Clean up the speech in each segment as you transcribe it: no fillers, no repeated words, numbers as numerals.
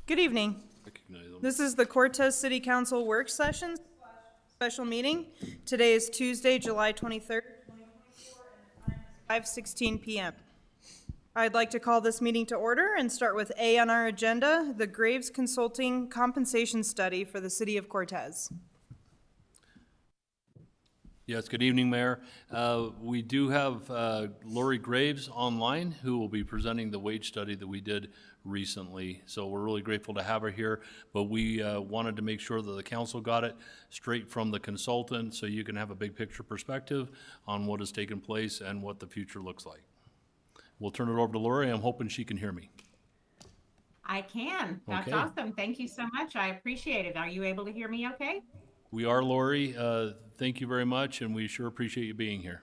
Good evening. Recognize them. This is the Cortez City Council work session special meeting. Today is Tuesday, July 23rd, 2024, and the time is 5:16 p.m. I'd like to call this meeting to order and start with A on our agenda, the Graves Consulting Compensation Study for the City of Cortez. Yes, good evening, Mayor. We do have Lori Graves online, who will be presenting the wage study that we did recently. So we're really grateful to have her here, but we wanted to make sure that the council got it straight from the consultant so you can have a big picture perspective on what has taken place and what the future looks like. We'll turn it over to Lori. I'm hoping she can hear me. I can. That's Okay. awesome. Thank you so much. I appreciate it. Are you able to hear me okay? We are, Lori. Thank you very much, and we sure appreciate you being here.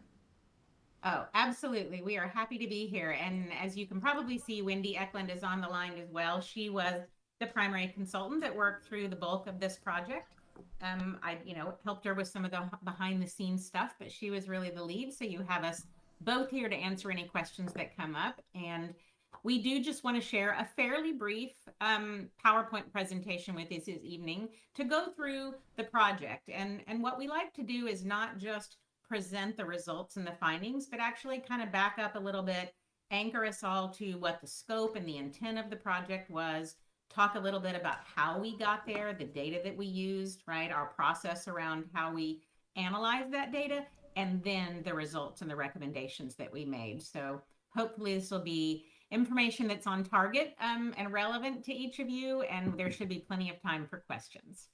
Oh, absolutely. We are happy to be here. And as you can probably see, Wendy Eklund is on the line as well. She was the primary consultant that worked through the bulk of this project. I helped her with some of the behind the scenes stuff, but she was really the lead. So you have us both here to answer any questions that come up. And we do just want to share a fairly brief PowerPoint presentation with us this evening to go through the project. And what we like to do is not just present the results and the findings, but actually kind of back up a little bit, anchor us all to what the scope and the intent of the project was, talk a little bit about how we got there, the data that we used, right? Our process around how we analyze that data, and then the results and the recommendations that we made. So hopefully this will be information that's on target and relevant to each of you, and there should be plenty of time for questions.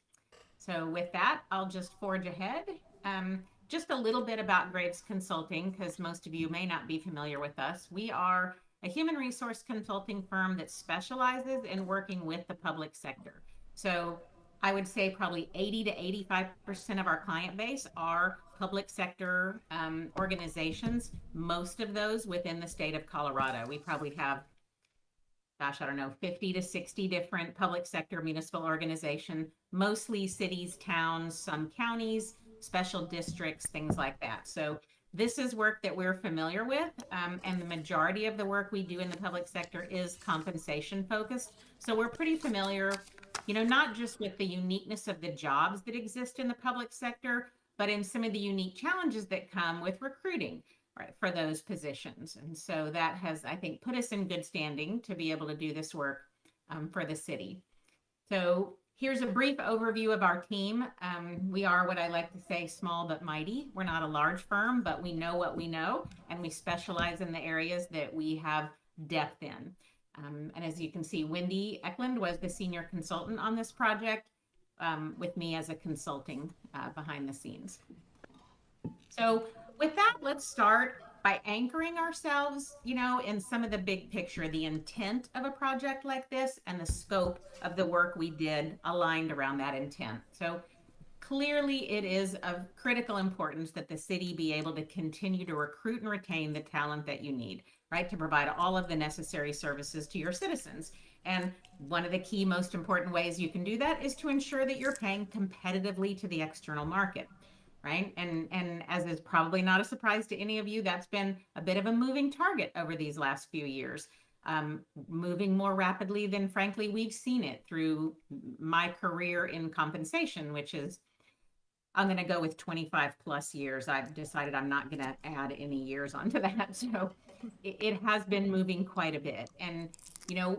So with that, I'll just forge ahead. Just a little bit about Graves Consulting, because most of you may not be familiar with us. We are a human resource consulting firm that specializes in working with the public sector. So I would say probably 80 to 85% of our client base are public sector organizations, most of those within the state of Colorado. We probably have, gosh, I don't know, 50 to 60 different public sector municipal organizations, mostly cities, towns, some counties, special districts, things like that. So this is work that we're familiar with, and the majority of the work we do in the public sector is compensation focused. So we're pretty familiar, not just with the uniqueness of the jobs that exist in the public sector, but in some of the unique challenges that come with recruiting, right, for those positions. And so that has, I think, put us in good standing to be able to do this work for the city. So here's a brief overview of our team. We are what I like to say, small but mighty. We're not a large firm, but we know what we know, and we specialize in the areas that we have depth in. And as you can see, Wendy Eklund was the senior consultant on this project, with me as a consulting behind the scenes. So with that, let's start by anchoring ourselves, in some of the big picture, the intent of a project like this and the scope of the work we did aligned around that intent. So clearly it is of critical importance that the city be able to continue to recruit and retain the talent that you need, right, to provide all of the necessary services to your citizens. And one of the key, most important ways you can do that is to ensure that you're paying competitively to the external market. Right. And as is probably not a surprise to any of you, that's been a bit of a moving target over these last few years, moving more rapidly than, frankly, we've seen it through my career in compensation, which is, I'm going to go with 25 plus years. I've decided I'm not going to add any years onto that. So it has been moving quite a bit. And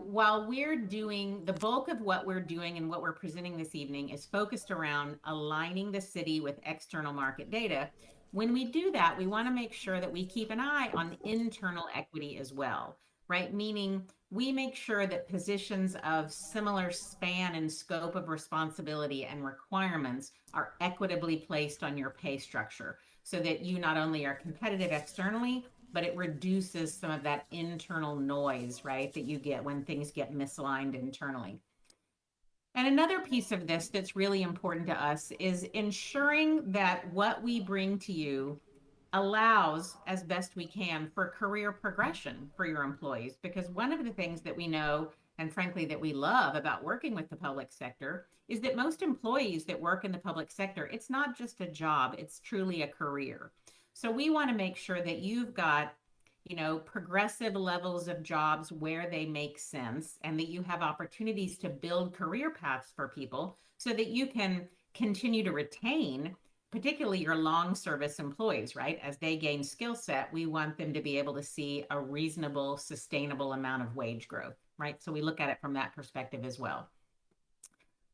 while we're doing the bulk of what we're doing and what we're presenting this evening is focused around aligning the city with external market data, when we do that, we want to make sure that we keep an eye on internal equity as well, right? Meaning we make sure that positions of similar span and scope of responsibility and requirements are equitably placed on your pay structure so that you not only are competitive externally, but it reduces some of that internal noise, right, that you get when things get misaligned internally. And another piece of this that's really important to us is ensuring that what we bring to you allows, as best we can, for career progression for your employees. Because one of the things that we know, and frankly, that we love about working with the public sector, is that most employees that work in the public sector, it's not just a job, it's truly a career. So we want to make sure that you've got progressive levels of jobs where they make sense, and that you have opportunities to build career paths for people so that you can continue to retain particularly your long service employees, right? As they gain skill set, we want them to be able to see a reasonable, sustainable amount of wage growth, right? So we look at it from that perspective as well.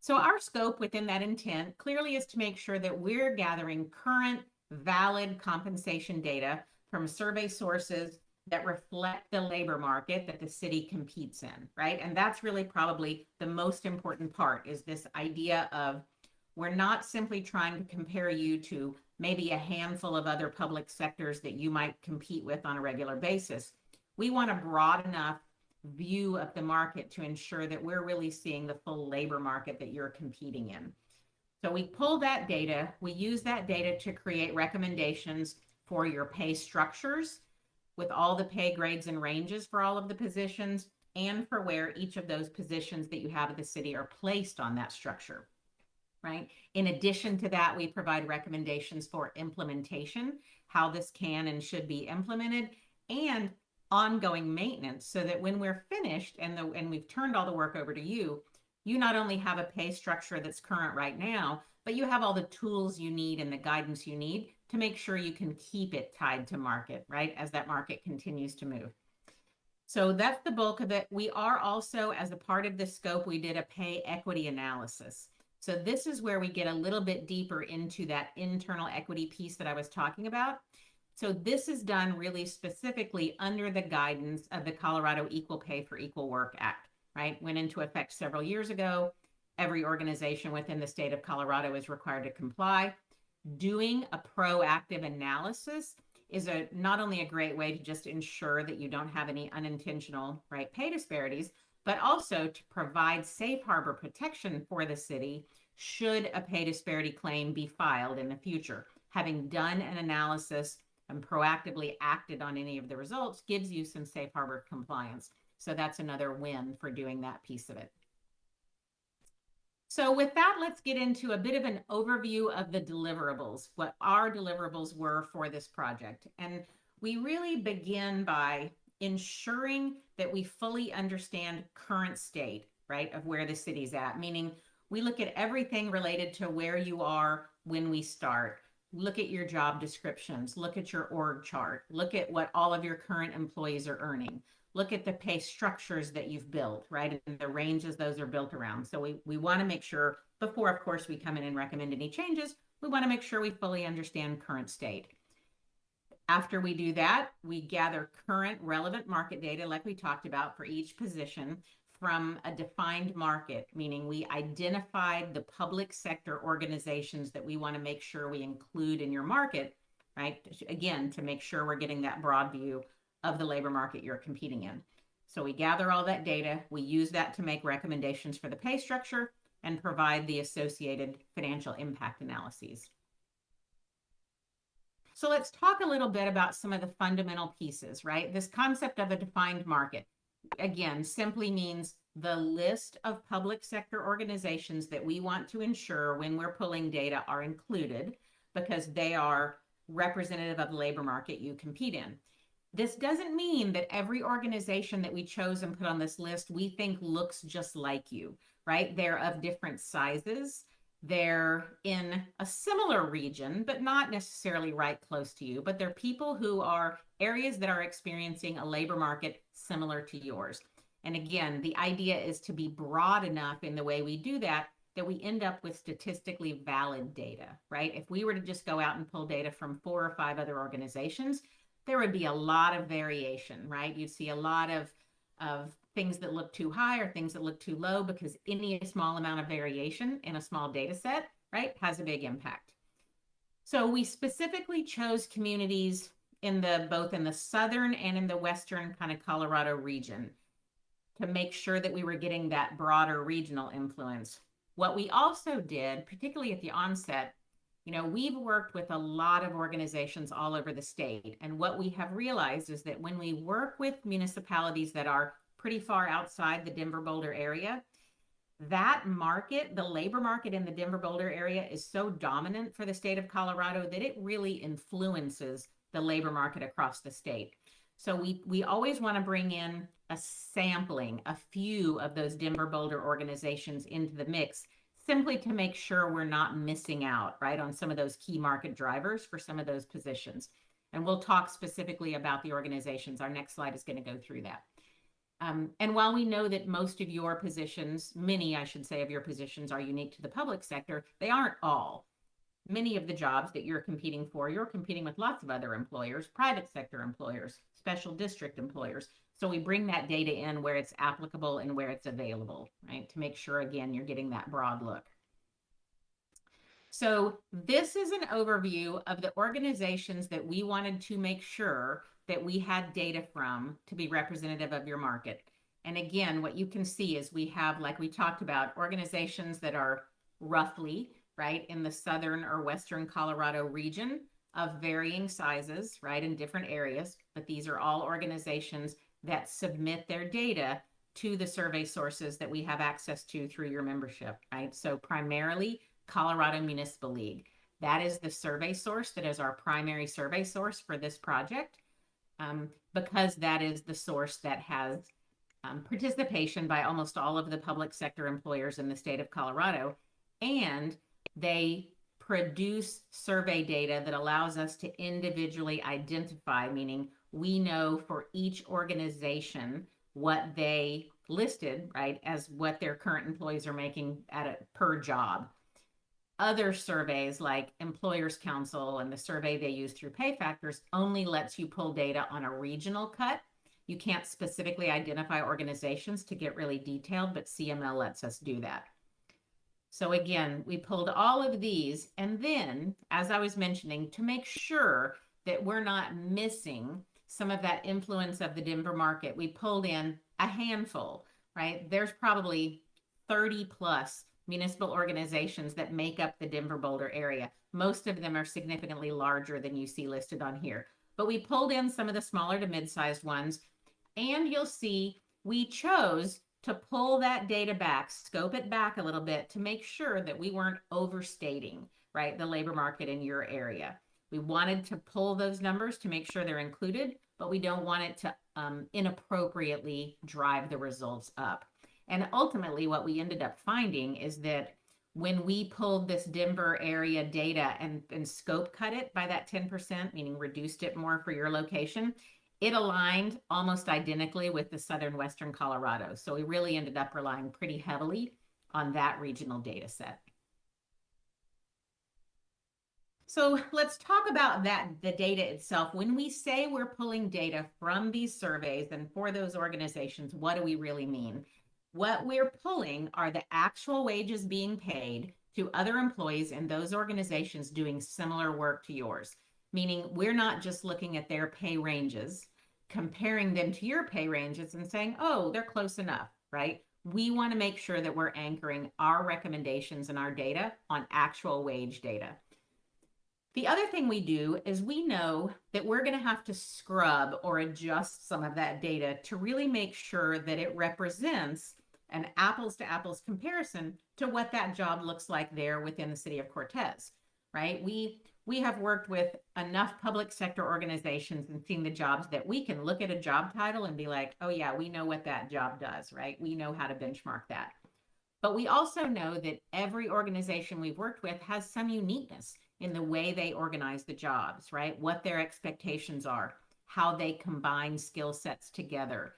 So our scope within that intent clearly is to make sure that we're gathering current, valid compensation data from survey sources that reflect the labor market that the city competes in, right? And that's really probably the most important part, is this idea of we're not simply trying to compare you to maybe a handful of other public sectors that you might compete with on a regular basis. We want a broad enough view of the market to ensure that we're really seeing the full labor market that you're competing in. So we pull that data, we use that data to create recommendations for your pay structures with all the pay grades and ranges for all of the positions, and for where each of those positions that you have at the city are placed on that structure. Right. In addition to that, we provide recommendations for implementation, how this can and should be implemented, and ongoing maintenance, so that when we're finished and we've turned all the work over to you, you not only have a pay structure that's current right now, but you have all the tools you need and the guidance you need to make sure you can keep it tied to market, right, as that market continues to move. So that's the bulk of it. We are also, as a part of this scope, we did a pay equity analysis. So this is where we get a little bit deeper into that internal equity piece that I was talking about. So this is done really specifically under the guidance of the Colorado Equal Pay for Equal Work Act, right? Went into effect several years ago. Every organization within the state of Colorado is required to comply. Doing a proactive analysis is not only a great way to just ensure that you don't have any unintentional, right, pay disparities, but also to provide safe harbor protection for the city should a pay disparity claim be filed in the future. Having done an analysis and proactively acted on any of the results gives you some safe harbor compliance. So that's another win for doing that piece of it. So with that, let's get into a bit of an overview of the deliverables, what our deliverables were for this project. And we really begin by ensuring that we fully understand current state, right, of where the city's at, meaning we look at everything related to where you are when we start. Look at your job descriptions, look at your org chart, look at what all of your current employees are earning, look at the pay structures that you've built, right, and the ranges those are built around. So we want to make sure, before, of course, we come in and recommend any changes, we want to make sure we fully understand current state. After we do that, we gather current relevant market data, like we talked about, for each position from a defined market, meaning we identified the public sector organizations that we want to make sure we include in your market, right? Again, to make sure we're getting that broad view of the labor market you're competing in. So we gather all that data, we use that to make recommendations for the pay structure and provide the associated financial impact analyses. So let's talk a little bit about some of the fundamental pieces, right? This concept of a defined market, again, simply means the list of public sector organizations that we want to ensure when we're pulling data are included, because they are representative of the labor market you compete in. This doesn't mean that every organization that we chose and put on this list we think looks just like you, right? They're of different sizes. They're in a similar region, but not necessarily right close to you. But they're people who are areas that are experiencing a labor market similar to yours. And again, the idea is to be broad enough in the way we do that, that we end up with statistically valid data, right? If we were to just go out and pull data from 4 or 5 other organizations, there would be a lot of variation, right? You'd see a lot of things that look too high or things that look too low, because any small amount of variation in a small data set, right, has a big impact. So we specifically chose communities in both in the southern and in the western kind of Colorado region to make sure that we were getting that broader regional influence. What we also did, particularly at the onset, we've worked with a lot of organizations all over the state. And what we have realized is that when we work with municipalities that are pretty far outside the Denver-Boulder area, that market, the labor market in the Denver-Boulder area, is so dominant for the state of Colorado that it really influences the labor market across the state. So we always want to bring in a sampling, a few of those Denver Boulder organizations into the mix, simply to make sure we're not missing out, right, on some of those key market drivers for some of those positions. And we'll talk specifically about the organizations. Our next slide is going to go through that. And while we know that most of your positions, many, I should say, of your positions are unique to the public sector, they aren't all. Many of the jobs that you're competing for, you're competing with lots of other employers, private sector employers, special district employers. So we bring that data in where it's applicable and where it's available, right? To make sure, again, you're getting that broad look. So this is an overview of the organizations that we wanted to make sure that we had data from to be representative of your market. And again, what you can see is we have, like we talked about, organizations that are roughly, right, in the southern or western Colorado region of varying sizes, right, in different areas. But these are all organizations that submit their data to the survey sources that we have access to through your membership, right? So primarily Colorado Municipal League. That is the survey source that is our primary survey source for this project, because that is the source that has participation by almost all of the public sector employers in the state of Colorado. And they produce survey data that allows us to individually identify, meaning we know for each organization what they listed, right, as what their current employees are making per job. Other surveys like Employers Council and the survey they use through Pay Factors only lets you pull data on a regional cut. You can't specifically identify organizations to get really detailed, but CML lets us do that. So again, we pulled all of these, and then, as I was mentioning, to make sure that we're not missing some of that influence of the Denver market, we pulled in a handful, right? There's probably 30 plus municipal organizations that make up the Denver Boulder area. Most of them are significantly larger than you see listed on here. But we pulled in some of the smaller to mid-sized ones, and you'll see we chose to pull that data back, scope it back a little bit to make sure that we weren't overstating, right, the labor market in your area. We wanted to pull those numbers to make sure they're included, but we don't want it to inappropriately drive the results up. And ultimately, what we ended up finding is that when we pulled this Denver area data and scope cut it by that 10%, meaning reduced it more for your location, it aligned almost identically with the southern western Colorado. So we really ended up relying pretty heavily on that regional data set. So let's talk about the data itself. When we say we're pulling data from these surveys and for those organizations, what do we really mean? What we're pulling are the actual wages being paid to other employees in those organizations doing similar work to yours. Meaning we're not just looking at their pay ranges, comparing them to your pay ranges and saying, oh, they're close enough, right? We want to make sure that we're anchoring our recommendations and our data on actual wage data. The other thing we do is we know that we're going to have to scrub or adjust some of that data to really make sure that it represents an apples to apples comparison to what that job looks like there within the city of Cortez, right? We have worked with enough public sector organizations and seen the jobs that we can look at a job title and be like, oh yeah, we know what that job does, right? We know how to benchmark that. But we also know that every organization we've worked with has some uniqueness in the way they organize the jobs, right? What their expectations are, how they combine skill sets together.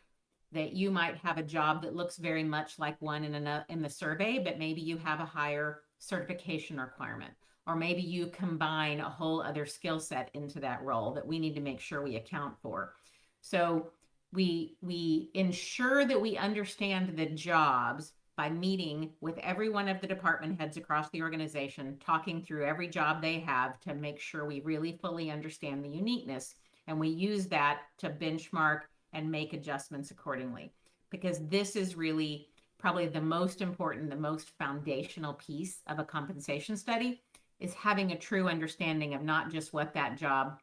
That you might have a job that looks very much like one in the survey, but maybe you have a higher certification requirement, or maybe you combine a whole other skill set into that role that we need to make sure we account for. So we ensure that we understand the jobs by meeting with every one of the department heads across the organization, talking through every job they have to make sure we really fully understand the uniqueness. And we use that to benchmark and make adjustments accordingly, because this is really probably the most important, the most foundational piece of a compensation study, is having a true understanding of not just what that job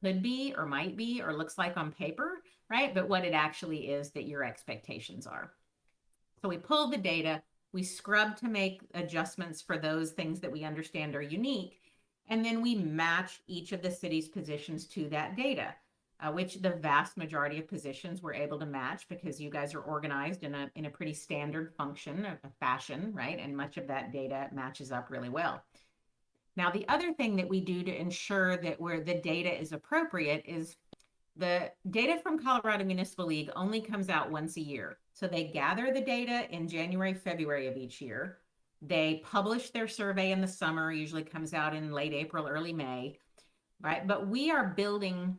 could be or might be or looks like on paper, right? But what it actually is that your expectations are. So we pull the data, we scrub to make adjustments for those things that we understand are unique, and then we match each of the city's positions to that data. which the vast majority of positions we're able to match because you guys are organized in a pretty standard fashion, right? And much of that data matches up really well. Now, the other thing that we do to ensure that the data is appropriate is the data from Colorado Municipal League only comes out once a year. So they gather the data in January, February of each year. They publish their survey in the summer, usually comes out in late April, early May, right? But we are building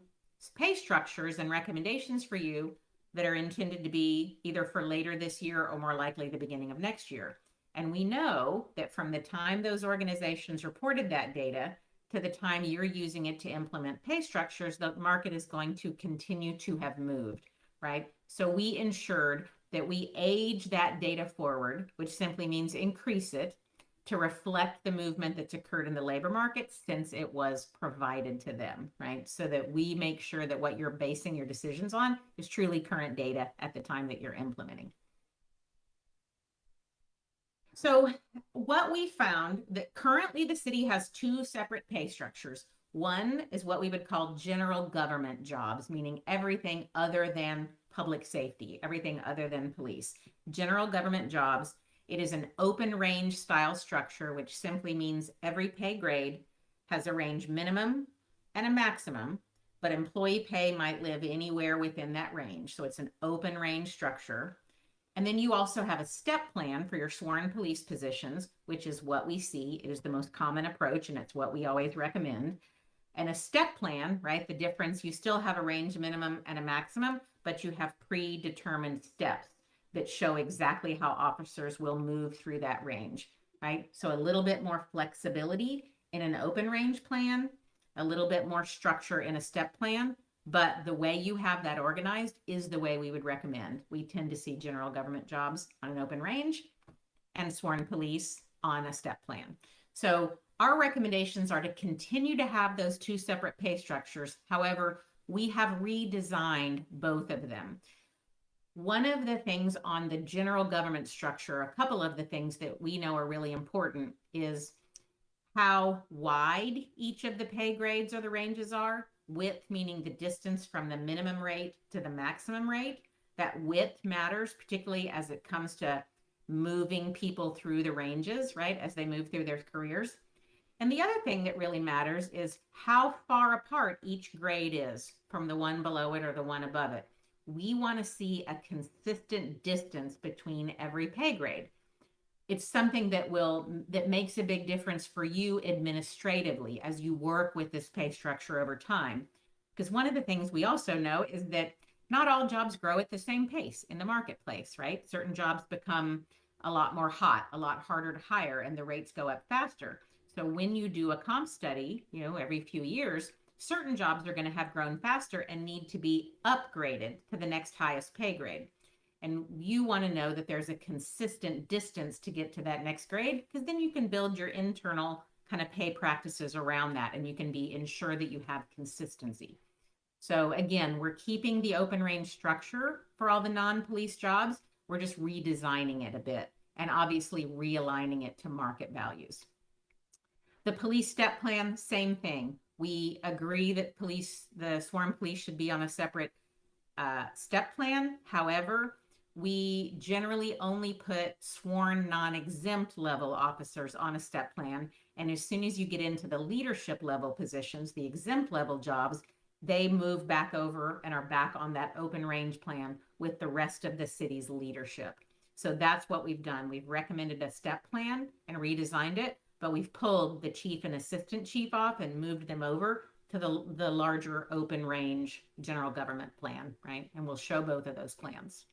pay structures and recommendations for you that are intended to be either for later this year or more likely the beginning of next year. And we know that from the time those organizations reported that data to the time you're using it to implement pay structures, the market is going to continue to have moved, right? So we ensured that we age that data forward, which simply means increase it to reflect the movement that's occurred in the labor market since it was provided to them, right? So that we make sure that what you're basing your decisions on is truly current data at the time that you're implementing. So what we found that currently the city has two separate pay structures. One is what we would call general government jobs, meaning everything other than public safety, everything other than police. General government jobs. It is an open range style structure, which simply means every pay grade has a range minimum and a maximum, but employee pay might live anywhere within that range. So it's an open range structure. And then you also have a step plan for your sworn police positions, which is what we see. It is the most common approach, and it's what we always recommend. And a step plan, right? The difference, you still have a range minimum and a maximum, but you have predetermined steps that show exactly how officers will move through that range, right? So a little bit more flexibility in an open range plan, a little bit more structure in a step plan, but the way you have that organized is the way we would recommend. We tend to see general government jobs on an open range and sworn police on a step plan. So our recommendations are to continue to have those two separate pay structures. However, we have redesigned both of them. One of the things on the general government structure, a couple of the things that we know are really important is how wide each of the pay grades or the ranges are. Width, meaning the distance from the minimum rate to the maximum rate. That width matters, particularly as it comes to moving people through the ranges, right, as they move through their careers. And the other thing that really matters is how far apart each grade is from the one below it or the one above it. We want to see a consistent distance between every pay grade. It's something that makes a big difference for you administratively as you work with this pay structure over time. Because one of the things we also know is that not all jobs grow at the same pace in the marketplace, right? Certain jobs become a lot more hot, a lot harder to hire, and the rates go up faster. So when you do a comp study, every few years, certain jobs are going to have grown faster and need to be upgraded to the next highest pay grade. And you want to know that there's a consistent distance to get to that next grade, because then you can build your internal kind of pay practices around that, and you can ensure that you have consistency. So again, we're keeping the open range structure for all the non-police jobs. We're just redesigning it a bit and obviously realigning it to market values. The police step plan, same thing. We agree that the sworn police should be on a separate step plan. However, we generally only put sworn non-exempt level officers on a step plan. And as soon as you get into the leadership level positions, the exempt level jobs, they move back over and are back on that open range plan with the rest of the city's leadership. So that's what we've done. We've recommended a step plan and redesigned it, but we've pulled the chief and assistant chief off and moved them over to the larger open range general government plan, right? And we'll show both of those plans.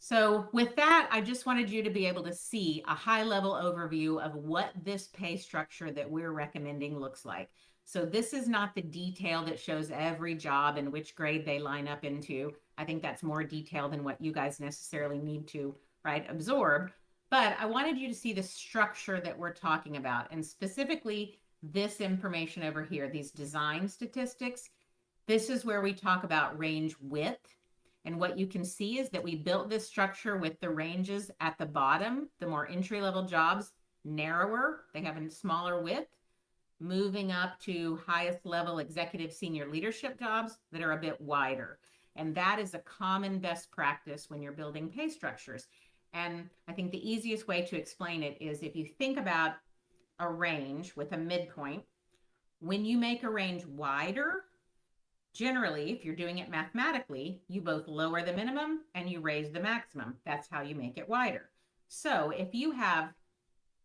So with that, I just wanted you to be able to see a high level overview of what this pay structure that we're recommending looks like. So this is not the detail that shows every job and which grade they line up into. I think that's more detail than what you guys necessarily need to, right, absorb. But I wanted you to see the structure that we're talking about, and specifically this information over here, these design statistics. This is where we talk about range width. And what you can see is that we built this structure with the ranges at the bottom, the more entry-level jobs, narrower, they have a smaller width. moving up to highest level executive senior leadership jobs that are a bit wider. And that is a common best practice when you're building pay structures. And I think the easiest way to explain it is if you think about a range with a midpoint, when you make a range wider, generally, if you're doing it mathematically, you both lower the minimum and you raise the maximum. That's how you make it wider. So if you have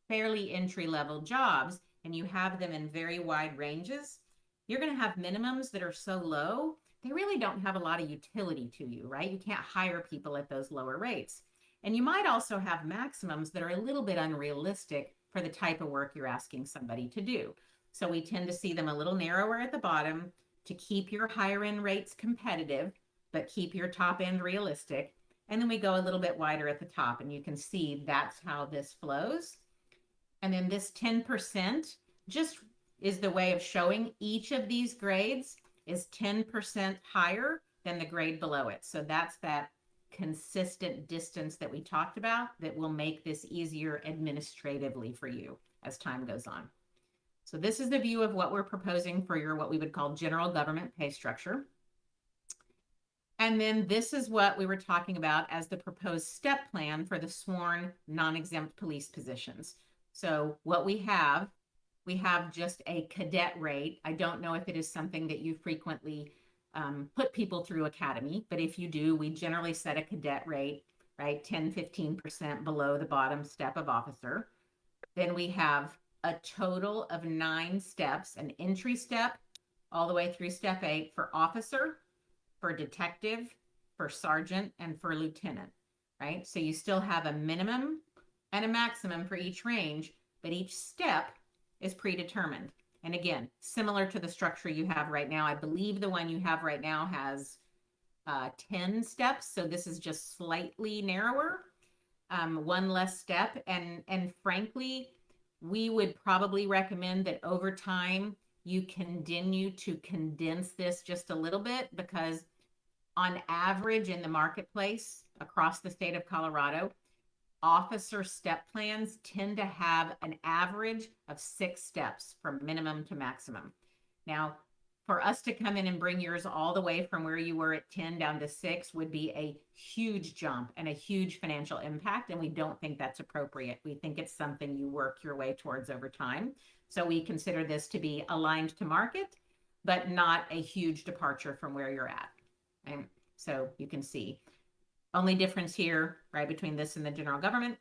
fairly entry-level jobs and you have them in very wide ranges, you're going to have minimums that are so low, they really don't have a lot of utility to you, right? You can't hire people at those lower rates. And you might also have maximums that are a little bit unrealistic for the type of work you're asking somebody to do. So we tend to see them a little narrower at the bottom to keep your higher end rates competitive, but keep your top end realistic. And then we go a little bit wider at the top, and you can see that's how this flows. And then this 10% just is the way of showing each of these grades is 10% higher than the grade below it. So that's that consistent distance that we talked about that will make this easier administratively for you as time goes on. So this is the view of what we're proposing for your, what we would call general government pay structure. And then this is what we were talking about as the proposed step plan for the sworn non-exempt police positions. So what we have just a cadet rate. I don't know if it is something that you frequently put people through academy, but if you do, we generally set a cadet rate, right? 10, 15% below the bottom step of officer. Then we have a total of 9 steps, an entry step all the way through step 8 for officer, for detective, for sergeant, and for lieutenant, right? So you still have a minimum and a maximum for each range, but each step is predetermined. And again, similar to the structure you have right now, I believe the one you have right now has 10 steps. So this is just slightly narrower, one less step. And frankly, we would probably recommend that over time, you continue to condense this just a little bit, because on average in the marketplace across the state of Colorado, officer step plans tend to have an average of 6 steps from minimum to maximum. Now, for us to come in and bring yours all the way from where you were at 10 down to 6 would be a huge jump and a huge financial impact. And we don't think that's appropriate. We think it's something you work your way towards over time. So we consider this to be aligned to market, but not a huge departure from where you're at. And so you can see only difference here, right, between this and the general government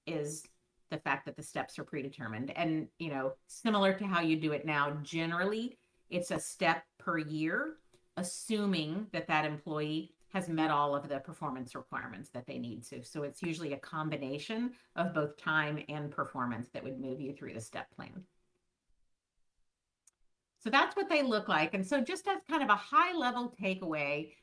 is the fact that the steps are predetermined. And, you know, similar to how you do it now, generally, it's a step per year, assuming that that employee has met all of the performance requirements that they need to. So it's usually a combination of both time and performance that would move you through the step plan. So that's what they look like. And so just as kind of a high level takeaway,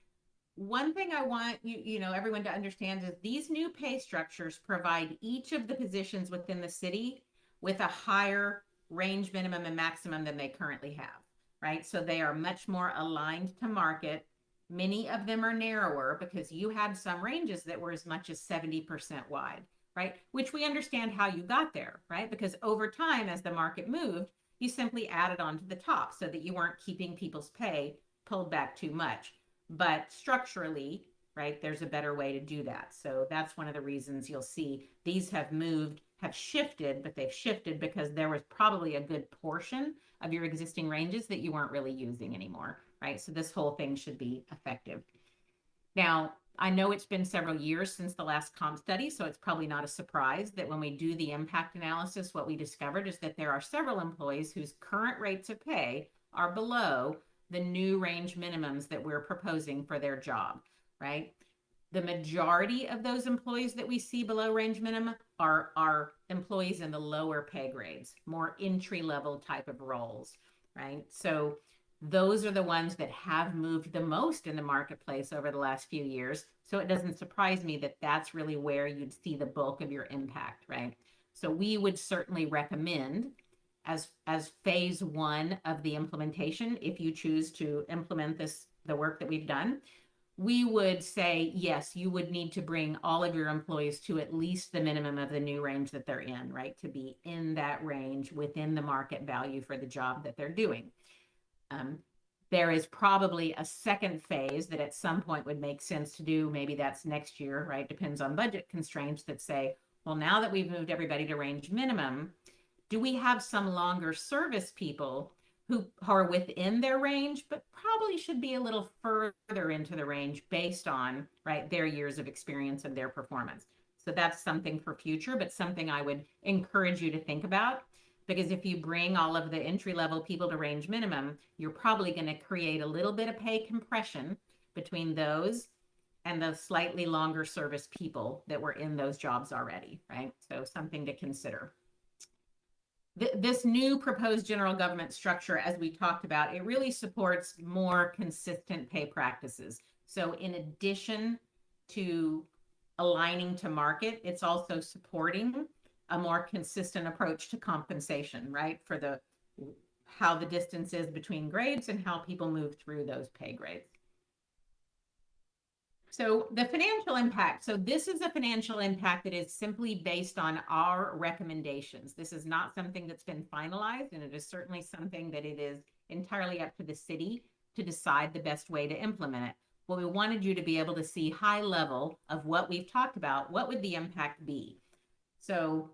one thing I want everyone to understand is these new pay structures provide each of the positions within the city with a higher range minimum and maximum than they currently have, right? So they are much more aligned to market. Many of them are narrower because you had some ranges that were as much as 70% wide, right? Which we understand how you got there, right? Because over time, as the market moved, you simply added on to the top so that you weren't keeping people's pay pulled back too much. But structurally, right, there's a better way to do that. So that's one of the reasons you'll see these have shifted, but they've shifted because there was probably a good portion of your existing ranges that you weren't really using anymore, right? So this whole thing should be effective. Now, I know it's been several years since the last comp study, so it's probably not a surprise that when we do the impact analysis, what we discovered is that there are several employees whose current rates of pay are below the new range minimums that we're proposing for their job, right? The majority of those employees that we see below range minimum are employees in the lower pay grades, more entry-level type of roles, right? So those are the ones that have moved the most in the marketplace over the last few years. So it doesn't surprise me that that's really where you'd see the bulk of your impact, right? So we would certainly recommend as phase 1 of the implementation, if you choose to implement the work that we've done, we would say, yes, you would need to bring all of your employees to at least the minimum of the new range that they're in, right? To be in that range within the market value for the job that they're doing. There is probably a second phase that at some point would make sense to do. Maybe that's next year, right? Depends on budget constraints that say, well, now that we've moved everybody to range minimum, do we have some longer service people who are within their range, but probably should be a little further into the range based on, right, their years of experience and their performance? So that's something for future, but something I would encourage you to think about. Because if you bring all of the entry-level people to range minimum, you're probably going to create a little bit of pay compression between those and the slightly longer service people that were in those jobs already, right? So something to consider. This new proposed general government structure, as we talked about, it really supports more consistent pay practices. So in addition to aligning to market, it's also supporting a more consistent approach to compensation, right? For how the distance is between grades and how people move through those pay grades. So the financial impact. So this is a financial impact that is simply based on our recommendations. This is not something that's been finalized, and it is certainly something that it is entirely up to the city to decide the best way to implement it. What we wanted you to be able to see high level of what we've talked about, what would the impact be? So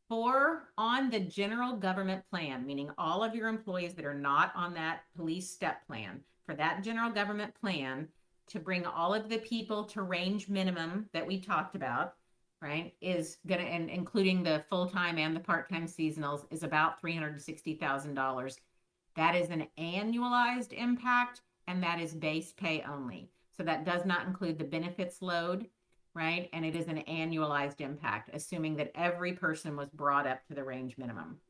on the general government plan, meaning all of your employees that are not on that police step plan, for that general government plan to bring all of the people to range minimum that we talked about, right, is going to, and including the full-time and the part-time seasonals, is about $360,000. That is an annualized impact, and that is base pay only. So that does not include the benefits load, right? And it is an annualized impact, assuming that every person was brought up to the range minimum.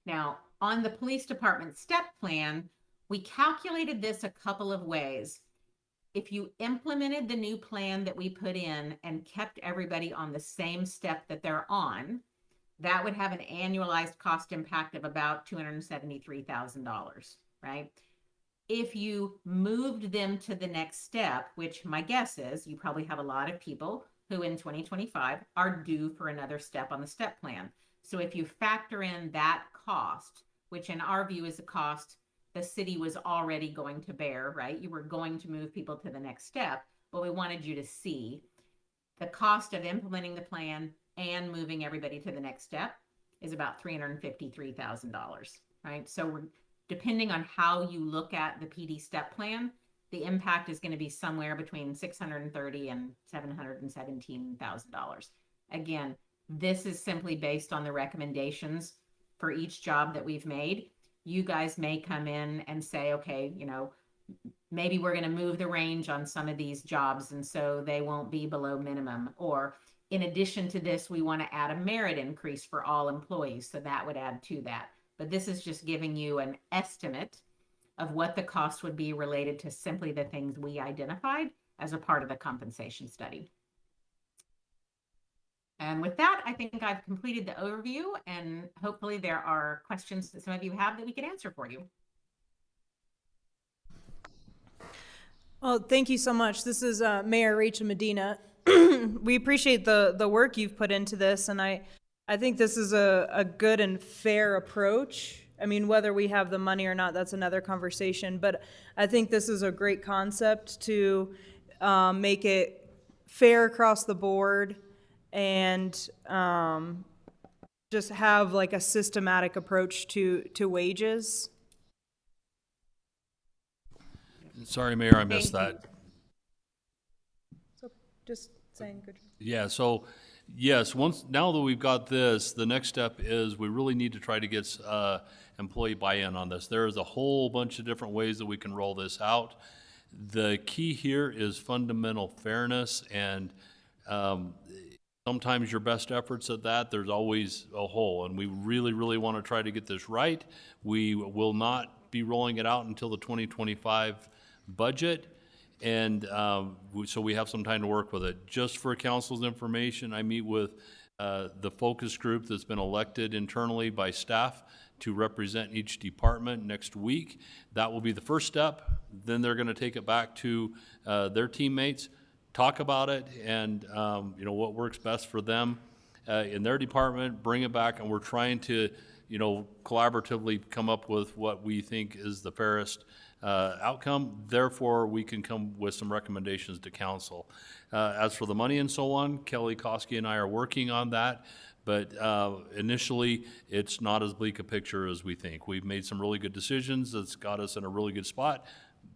Now, on the police department step plan, we calculated this a couple of ways. If you implemented the new plan that we put in and kept everybody on the same step that they're on, that would have an annualized cost impact of about $273,000, right? If you moved them to the next step, which my guess is you probably have a lot of people who in 2025 are due for another step on the step plan. So if you factor in that cost, which in our view is a cost the city was already going to bear, right? You were going to move people to the next step, but we wanted you to see the cost of implementing the plan and moving everybody to the next step is about $353,000, right? So depending on how you look at the PD step plan, the impact is going to be somewhere between $630,000 and $717,000. Again, this is simply based on the recommendations for each job that we've made. You guys may come in and say, okay, maybe we're going to move the range on some of these jobs, and so they won't be below minimum. Or in addition to this, we want to add a merit increase for all employees. So that would add to that. But this is just giving you an estimate of what the cost would be related to simply the things we identified as a part of the compensation study. And with that, I think I've completed the overview, and hopefully there are questions that some of you have that we can answer for you. Well, thank you so much. This is Mayor Rachel Medina. We appreciate the work you've put into this, and I think this is a good and fair approach. I mean, whether we have the money or not, that's another conversation, but I think this is a great concept to make it fair across the board and just have like a systematic approach to wages. Sorry, Mayor, I missed that. So just saying good. Yeah, so yes, now that we've got this, the next step is we really need to try to get employee buy-in on this. There is a whole bunch of different ways that we can roll this out. The key here is fundamental fairness, and sometimes your best efforts at that, there's always a hole, and we really, really want to try to get this right. We will not be rolling it out until the 2025 budget, and so we have some time to work with it. Just for council's information, I meet with the focus group that's been elected internally by staff to represent each department next week. That will be the first step. then they're going to take it back to their teammates, talk about it, and what works best for them in their department, bring it back, and we're trying to collaboratively come up with what we think is the fairest outcome. Therefore, we can come with some recommendations to council. As for the money and so on, Kelly Koski and I are working on that. But initially, it's not as bleak a picture as we think. We've made some really good decisions that's got us in a really good spot,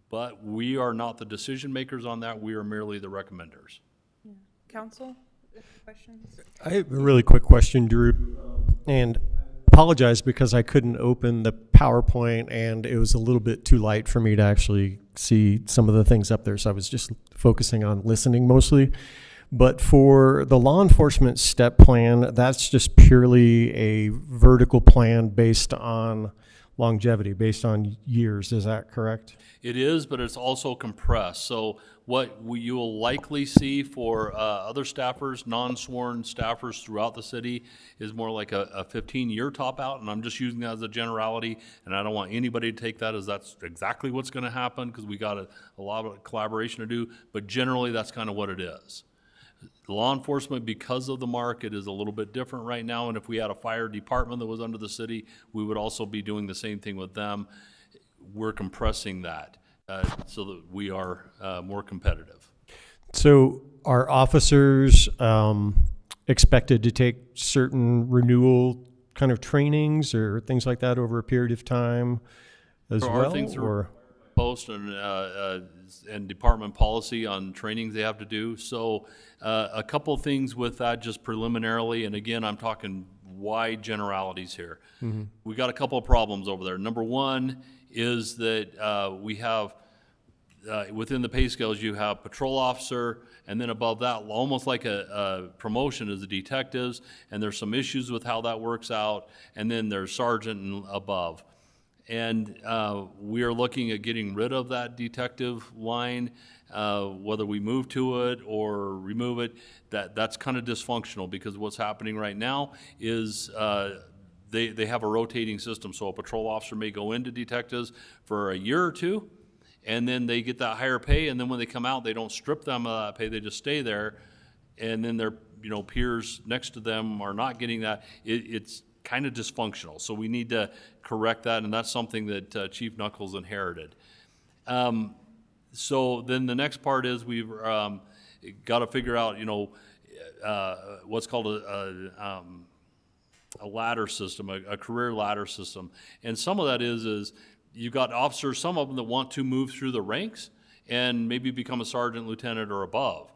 but we are not the decision makers on that. We are merely the recommenders. Council, questions? I have a really quick question, Drew, and apologize because I couldn't open the PowerPoint and it was a little bit too light for me to actually see some of the things up there, so I was just focusing on listening mostly. But for the law enforcement step plan, that's just purely a vertical plan based on longevity, based on years. Is that correct? It is, but it's also compressed. So what you will likely see for other staffers, non-sworn staffers throughout the city, is more like a 15-year top out, and I'm just using that as a generality, and I don't want anybody to take that as that's exactly what's going to happen, because we got a lot of collaboration to do, but generally that's kind of what it is. Law enforcement, because of the market, is a little bit different right now, and if we had a fire department that was under the city, we would also be doing the same thing with them. We're compressing that so that we are more competitive. So are officers expected to take certain renewal kind of trainings or things like that over a period of time as There well? are things through post and department policy on trainings they have to do. So a couple things with that just preliminarily, and again, I'm talking wide generalities here. Mm-hmm. We got a couple of problems over there. Number one is that we have within the pay scales, you have patrol officer, and then above that, almost like a promotion, is the detectives, and there's some issues with how that works out, and then there's sergeant and above. And we are looking at getting rid of that detective line, whether we move to it or remove it. That's kind of dysfunctional, because what's happening right now is they have a rotating system. So a patrol officer may go into detectives for a year or two, and then they get that higher pay, and then when they come out, they don't strip them of that pay, they just stay there, and then their peers next to them are not getting that. It's kind of dysfunctional, so we need to correct that, and that's something that Chief Knuckles inherited. So then the next part is we've got to figure out, what's called a ladder system, a career ladder system, and some of that is you've got officers, some of them that want to move through the ranks and maybe become a sergeant, lieutenant, or above.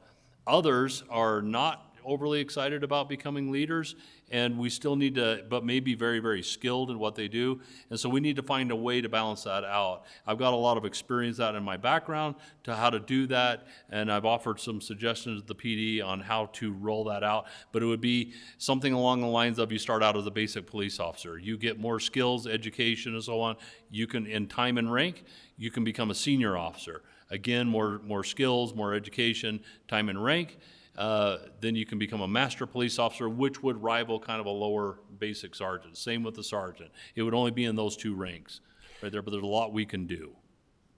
Others are not overly excited about becoming leaders, and we still need to, but may be very, very skilled in what they do, and so we need to find a way to balance that out. I've got a lot of experience out in my background to how to do that, and I've offered some suggestions to the PD on how to roll that out, but it would be something along the lines of you start out as a basic police officer. You get more skills, education, and so on. You can, in time and rank, you can become a senior officer. Again, more skills, more education, time and rank. Then you can become a master police officer, which would rival kind of a lower basic sergeant. Same with the sergeant. It would only be in those two ranks right there, but there's a lot we can do.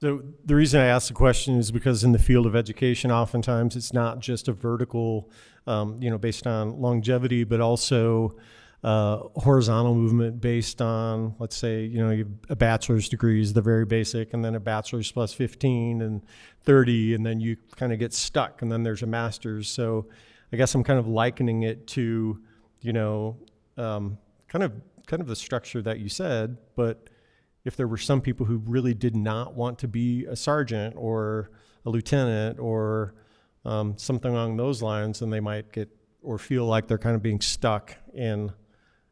So the reason I asked the question is because in the field of education, oftentimes it's not just a vertical, based on longevity, but also horizontal movement based on, let's say, you have a bachelor's degree is the very basic, and then a bachelor's plus 15 and 30, and then you kind of get stuck, and then there's a master's. So I guess I'm kind of likening it to, kind of the structure that you said, but if there were some people who really did not want to be a sergeant or a lieutenant or something along those lines, then they might get or feel like they're kind of being stuck in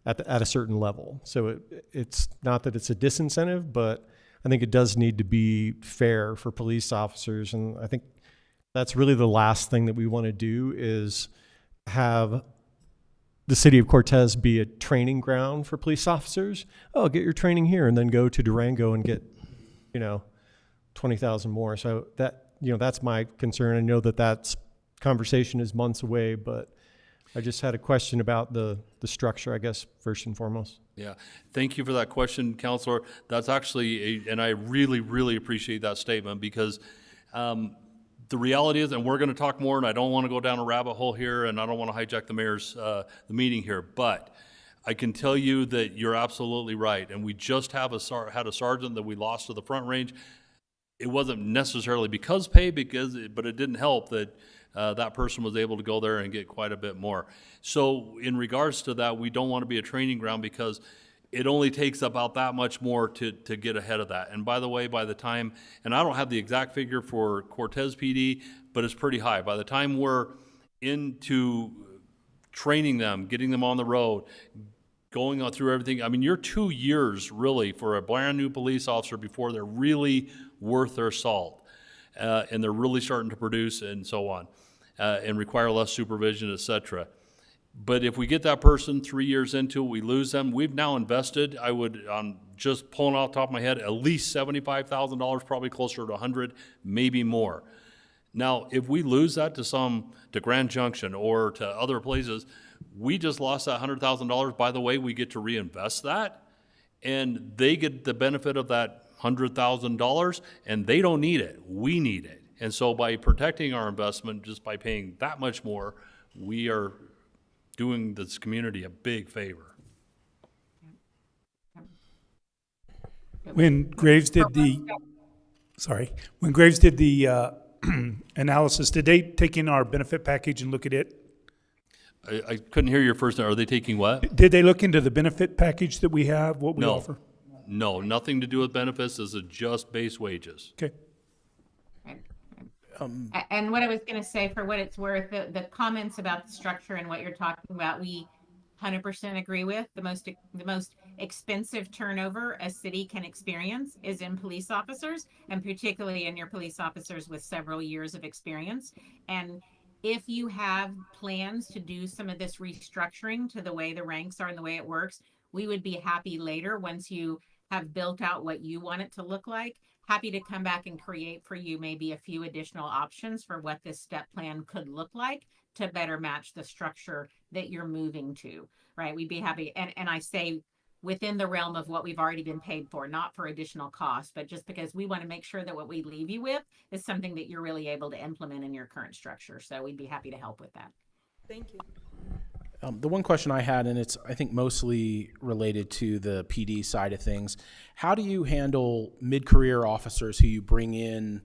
at a certain level. So it's not that it's a disincentive, but I think it does need to be fair for police officers. And I think that's really the last thing that we want to do is have the city of Cortez be a training ground for police officers. Oh, get your training here and then go to Durango and get, 20,000 more. So that, that's my concern. I know that conversation is months away, but I just had a question about the structure, I guess, first and foremost. Yeah, thank you for that question, Counselor. That's actually, and I really, really appreciate that statement, because the reality is, and we're going to talk more, and I don't want to go down a rabbit hole here, and I don't want to hijack the mayor's the meeting here, but I can tell you that you're absolutely right. And we just had a sergeant that we lost to the Front Range. It wasn't necessarily because pay, but it didn't help that that person was able to go there and get quite a bit more. So in regards to that, we don't want to be a training ground, because it only takes about that much more to get ahead of that. And by the way, by the time, and I don't have the exact figure for Cortez PD, but it's pretty high. By the time we're into training them, getting them on the road, going on through everything, I mean, you're 2 years really for a brand new police officer before they're really worth their salt. And they're really starting to produce and so on, and require less supervision, et cetera. But if we get that person 3 years into it, we lose them. We've now invested, I would, on just pulling off the top of my head, at least $75,000, probably closer to 100, maybe more. Now, if we lose that to Grand Junction or to other places, we just lost that $100,000. By the way, we get to reinvest that, and they get the benefit of that $100,000, and they don't need it. We need it. And so by protecting our investment, just by paying that much more, we are doing this community a big favor. When Graves did the analysis, did they take in our benefit package and look at it? I couldn't hear your first. Are they taking what? Did they look into the benefit package that we have, what we offer? No, nothing to do with benefits. This is just base wages. Okay. And what I was going to say, for what it's worth, the comments about the structure and what you're talking about, we 100% agree with. The most expensive turnover a city can experience is in police officers, and particularly in your police officers with several years of experience. And if you have plans to do some of this restructuring to the way the ranks are and the way it works, we would be happy later, once you have built out what you want it to look like, happy to come back and create for you maybe a few additional options for what this step plan could look like to better match the structure that you're moving to, right? We'd be happy. And I say within the realm of what we've already been paid for, not for additional costs, but just because we want to make sure that what we leave you with is something that you're really able to implement in your current structure. So we'd be happy to help with that. Thank you. The one question I had, and it's, I think, mostly related to the PD side of things, how do you handle mid-career officers who you bring in?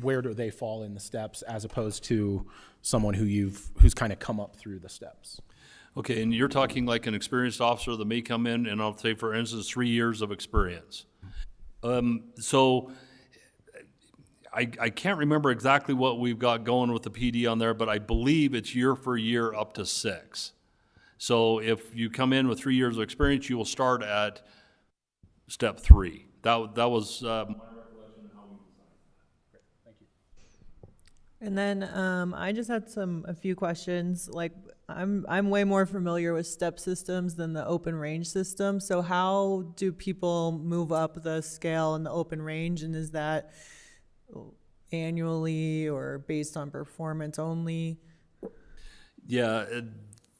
Where do they fall in the steps as opposed to someone who's kind of come up through the steps? Okay, and you're talking like an experienced officer that may come in, and I'll say, for instance, 3 years of experience. So I can't remember exactly what we've got going with the PD on there, but I believe it's year for year up to 6. So if you come in with 3 years of experience, you will start at step 3. That was my recollection of how we designed that. Thank you. And then I just had a few questions. Like, I'm way more familiar with step systems than the open range system. So how do people move up the scale in the open range, and is that annually or based on performance only? Yeah,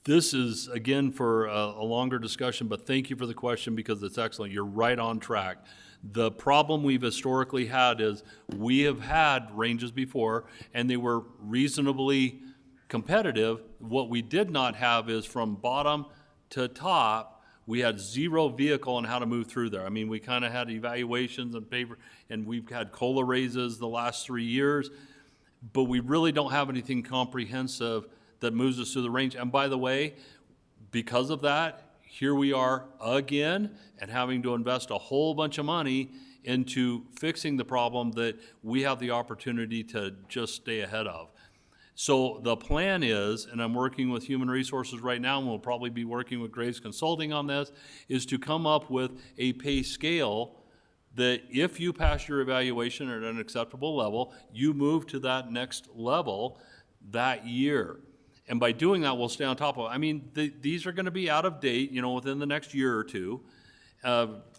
this is, again, for a longer discussion, but thank you for the question, because it's excellent. You're right on track. The problem we've historically had is we have had ranges before, and they were reasonably competitive. What we did not have is from bottom to top, we had zero vehicle on how to move through there. I mean, we kind of had evaluations and paper, and we've had COLA raises the last 3 years, but we really don't have anything comprehensive that moves us through the range. And by the way, because of that, here we are again, and having to invest a whole bunch of money into fixing the problem that we have the opportunity to just stay ahead of. So the plan is, and I'm working with Human Resources right now, and we'll probably be working with Graves Consulting on this, is to come up with a pay scale that if you pass your evaluation at an acceptable level, you move to that next level that year. And by doing that, we'll stay on top of it. I mean, these are going to be out of date, within the next year or two,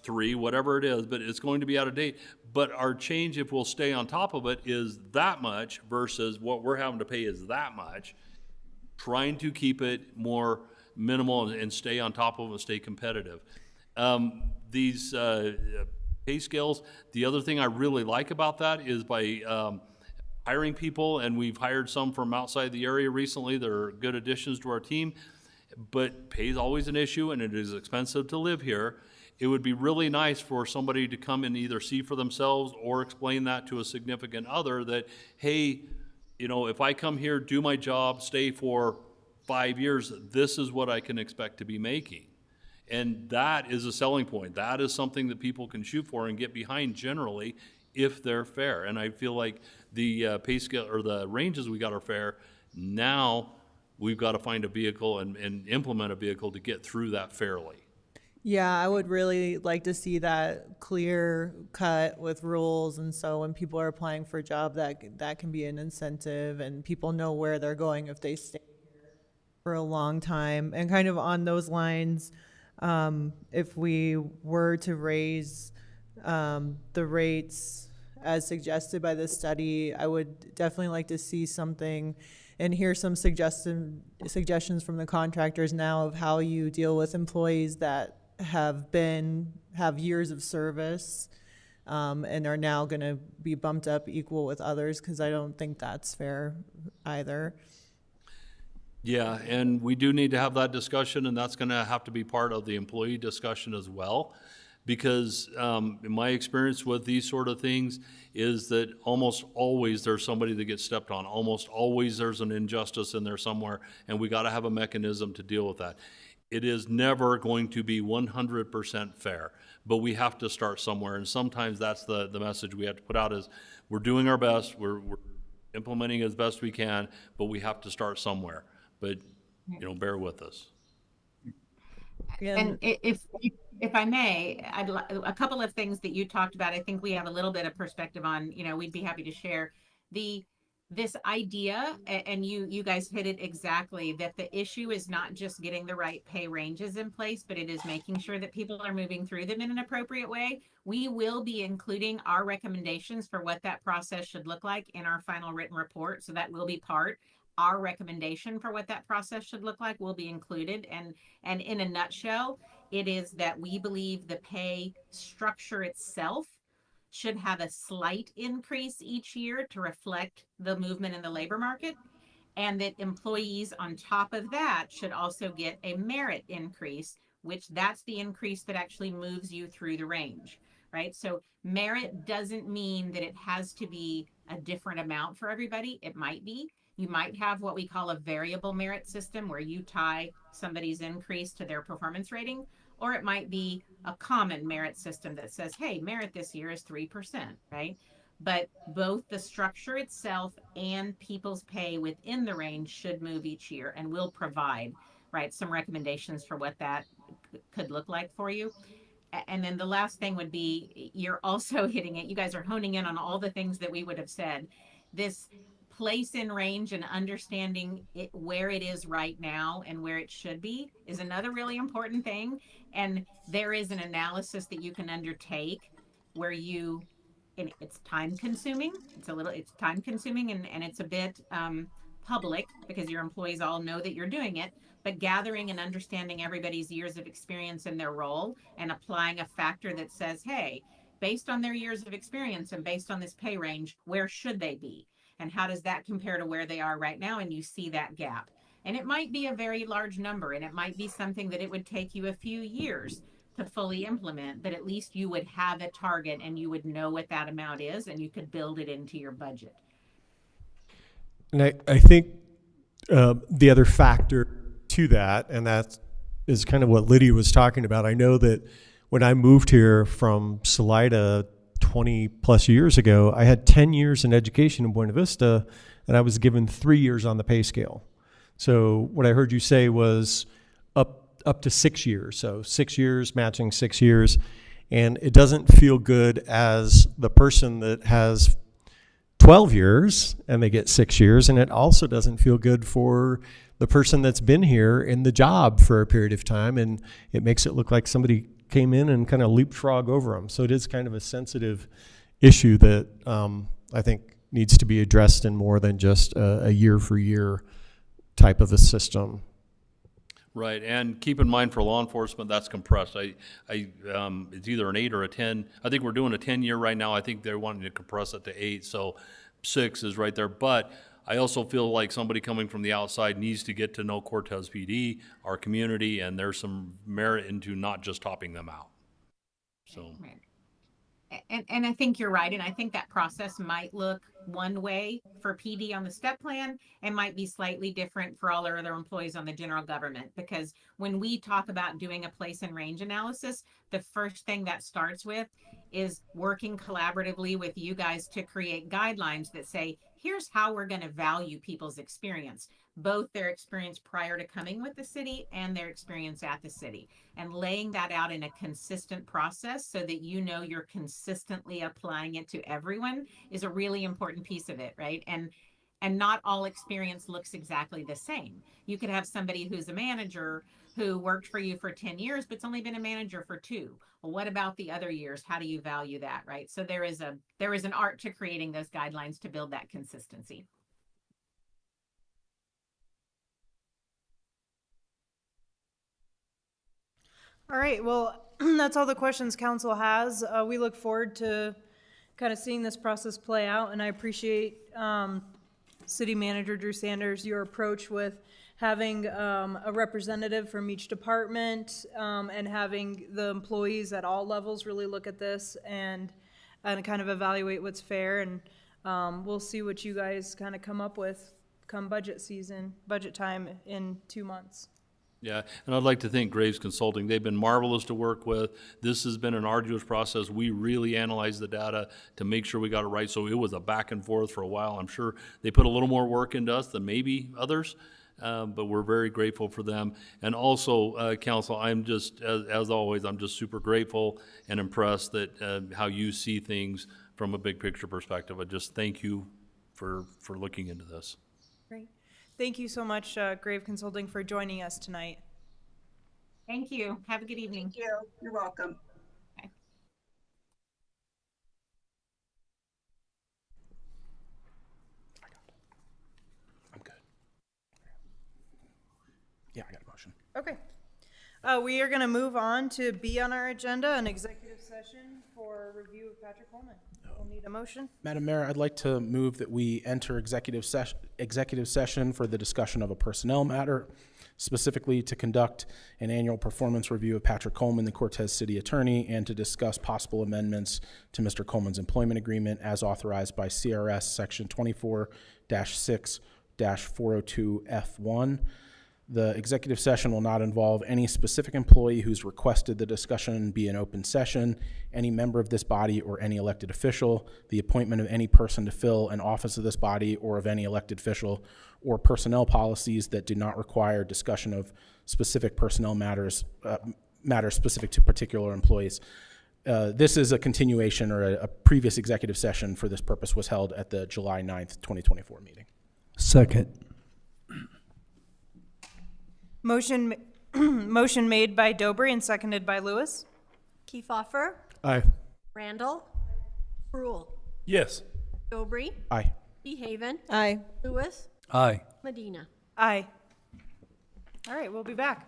3, whatever it is, but it's going to be out of date. But our change, if we'll stay on top of it, is that much versus what we're having to pay is that much. trying to keep it more minimal and stay on top of it and stay competitive. These pay scales, the other thing I really like about that is by hiring people, and we've hired some from outside the area recently that are good additions to our team, but pay is always an issue and it is expensive to live here. It would be really nice for somebody to come and either see for themselves or explain that to a significant other that, hey, if I come here, do my job, stay for 5 years, this is what I can expect to be making. And that is a selling point. That is something that people can shoot for and get behind generally if they're fair. And I feel like the pay scale or the ranges we got are fair. Now we've got to find a vehicle and implement a vehicle to get through that fairly. Yeah, I would really like to see that clear cut with rules, and so when people are applying for a job, that can be an incentive, and people know where they're going if they stay here for a long time. And kind of on those lines, if we were to raise the rates as suggested by this study, I would definitely like to see something and hear some suggestions from the contractors now of how you deal with employees that have years of service and are now going to be bumped up equal with others, because I don't think that's fair either. Yeah, and we do need to have that discussion, and that's going to have to be part of the employee discussion as well, because in my experience with these sort of things is that almost always there's somebody that gets stepped on. Almost always there's an injustice in there somewhere, and we got to have a mechanism to deal with that. It is never going to be 100% fair, but we have to start somewhere, and sometimes that's the message we have to put out is we're doing our best, we're implementing as best we can, but we have to start somewhere. But, bear with us. And if I may, a couple of things that you talked about, I think we have a little bit of perspective on, we'd be happy to share. This idea, and you guys hit it exactly, that the issue is not just getting the right pay ranges in place, but it is making sure that people are moving through them in an appropriate way. We will be including our recommendations for what that process should look like in our final written report. So that will be our recommendation for what that process should look like will be included. And in a nutshell, it is that we believe the pay structure itself should have a slight increase each year to reflect the movement in the labor market, and that employees on top of that should also get a merit increase, which that's the increase that actually moves you through the range, right? So merit doesn't mean that it has to be a different amount for everybody. It might be. You might have what we call a variable merit system where you tie somebody's increase to their performance rating, or it might be a common merit system that says, hey, merit this year is 3%, right? But both the structure itself and people's pay within the range should move each year, and we'll provide, right, some recommendations for what that could look like for you. And then the last thing would be, you're also hitting it. You guys are honing in on all the things that we would have said. This place in range and understanding it where it is right now and where it should be is another really important thing. And there is an analysis that you can undertake where and it's time consuming. It's time consuming and it's a bit public because your employees all know that you're doing it, but gathering and understanding everybody's years of experience in their role and applying a factor that says, hey, based on their years of experience and based on this pay range, where should they be? And how does that compare to where they are right now? And you see that gap. And it might be a very large number, and it might be something that it would take you a few years to fully implement, but at least you would have a target and you would know what that amount is and you could build it into your budget. And I think the other factor to that, and that is kind of what Lydia was talking about. I know that when I moved here from Salida 20 plus years ago, I had 10 years in education in Buena Vista, and I was given 3 years on the pay scale. So what I heard you say was up to 6 years. So 6 years, matching 6 years. And it doesn't feel good as the person that has 12 years and they get 6 years. And it also doesn't feel good for the person that's been here in the job for a period of time. And it makes it look like somebody came in and kind of leapfrog over them. So it is kind of a sensitive issue that I think needs to be addressed in more than just a year for year type of a system. Right, and keep in mind for law enforcement, that's compressed. It's either an 8 or a 10. I think we're doing a 10-year right now. I think they're wanting to compress it to 8, so 6 is right there. But I also feel like somebody coming from the outside needs to get to know Cortez PD, our community, and there's some merit into not just topping them out. So. Right. And I think you're right. And I think that process might look one way for PD on the step plan and might be slightly different for all our other employees on the general government. Because when we talk about doing a place and range analysis, the first thing that starts with is working collaboratively with you guys to create guidelines that say, here's how we're going to value people's experience, both their experience prior to coming with the city and their experience at the city, and laying that out in a consistent process so that you know you're consistently applying it to everyone is a really important piece of it, right? And not all experience looks exactly the same. You could have somebody who's a manager who worked for you for 10 years but's only been a manager for 2. Well, what about the other years? How do you value that, right? So there is an art to creating those guidelines to build that consistency. All right, well, that's all the questions council has. We look forward to kind of seeing this process play out, and I appreciate City Manager Drew Sanders, your approach with having a representative from each department and having the employees at all levels really look at this and kind of evaluate what's fair. And we'll see what you guys kind of come up with come budget time in 2 months. Yeah, and I'd like to thank Graves Consulting. They've been marvelous to work with. This has been an arduous process. We really analyzed the data to make sure we got it right, so it was a back and forth for a while. I'm sure they put a little more work into us than maybe others, but we're very grateful for them. And also, Council, I'm just, as always, I'm just super grateful and impressed that how you see things from a big picture perspective. I just thank you for looking into this. Great. Thank you so much, Grave Consulting, for joining us tonight. Thank you. Have a good evening. Thank you. You're welcome. Bye. I'm good. Yeah, I got a motion. Okay. We are going to move on to B on our agenda, an executive session for review of Patrick Coleman. We'll need a motion. Madam Mayor, I'd like to move that we enter executive session for the discussion of a personnel matter, specifically to conduct an annual performance review of Patrick Coleman, the Cortez City Attorney, and to discuss possible amendments to Mr. Coleman's employment agreement as authorized by C.R.S. Section 24-6-402F1. The executive session will not involve any specific employee who's requested the discussion be an open session, any member of this body or any elected official, the appointment of any person to fill an office of this body or of any elected official, or personnel policies that do not require discussion of specific personnel matters specific to particular employees. This is a continuation, or a previous executive session for this purpose was held at the July 9th, 2024 meeting. Second. Motion made by Dobry and seconded by Lewis. Kiefhoffer, Aye. Randall, Brule, Yes. Dobry, Aye. Behaven, Aye. Lewis, Aye. Medina. Aye. All right, we'll be back.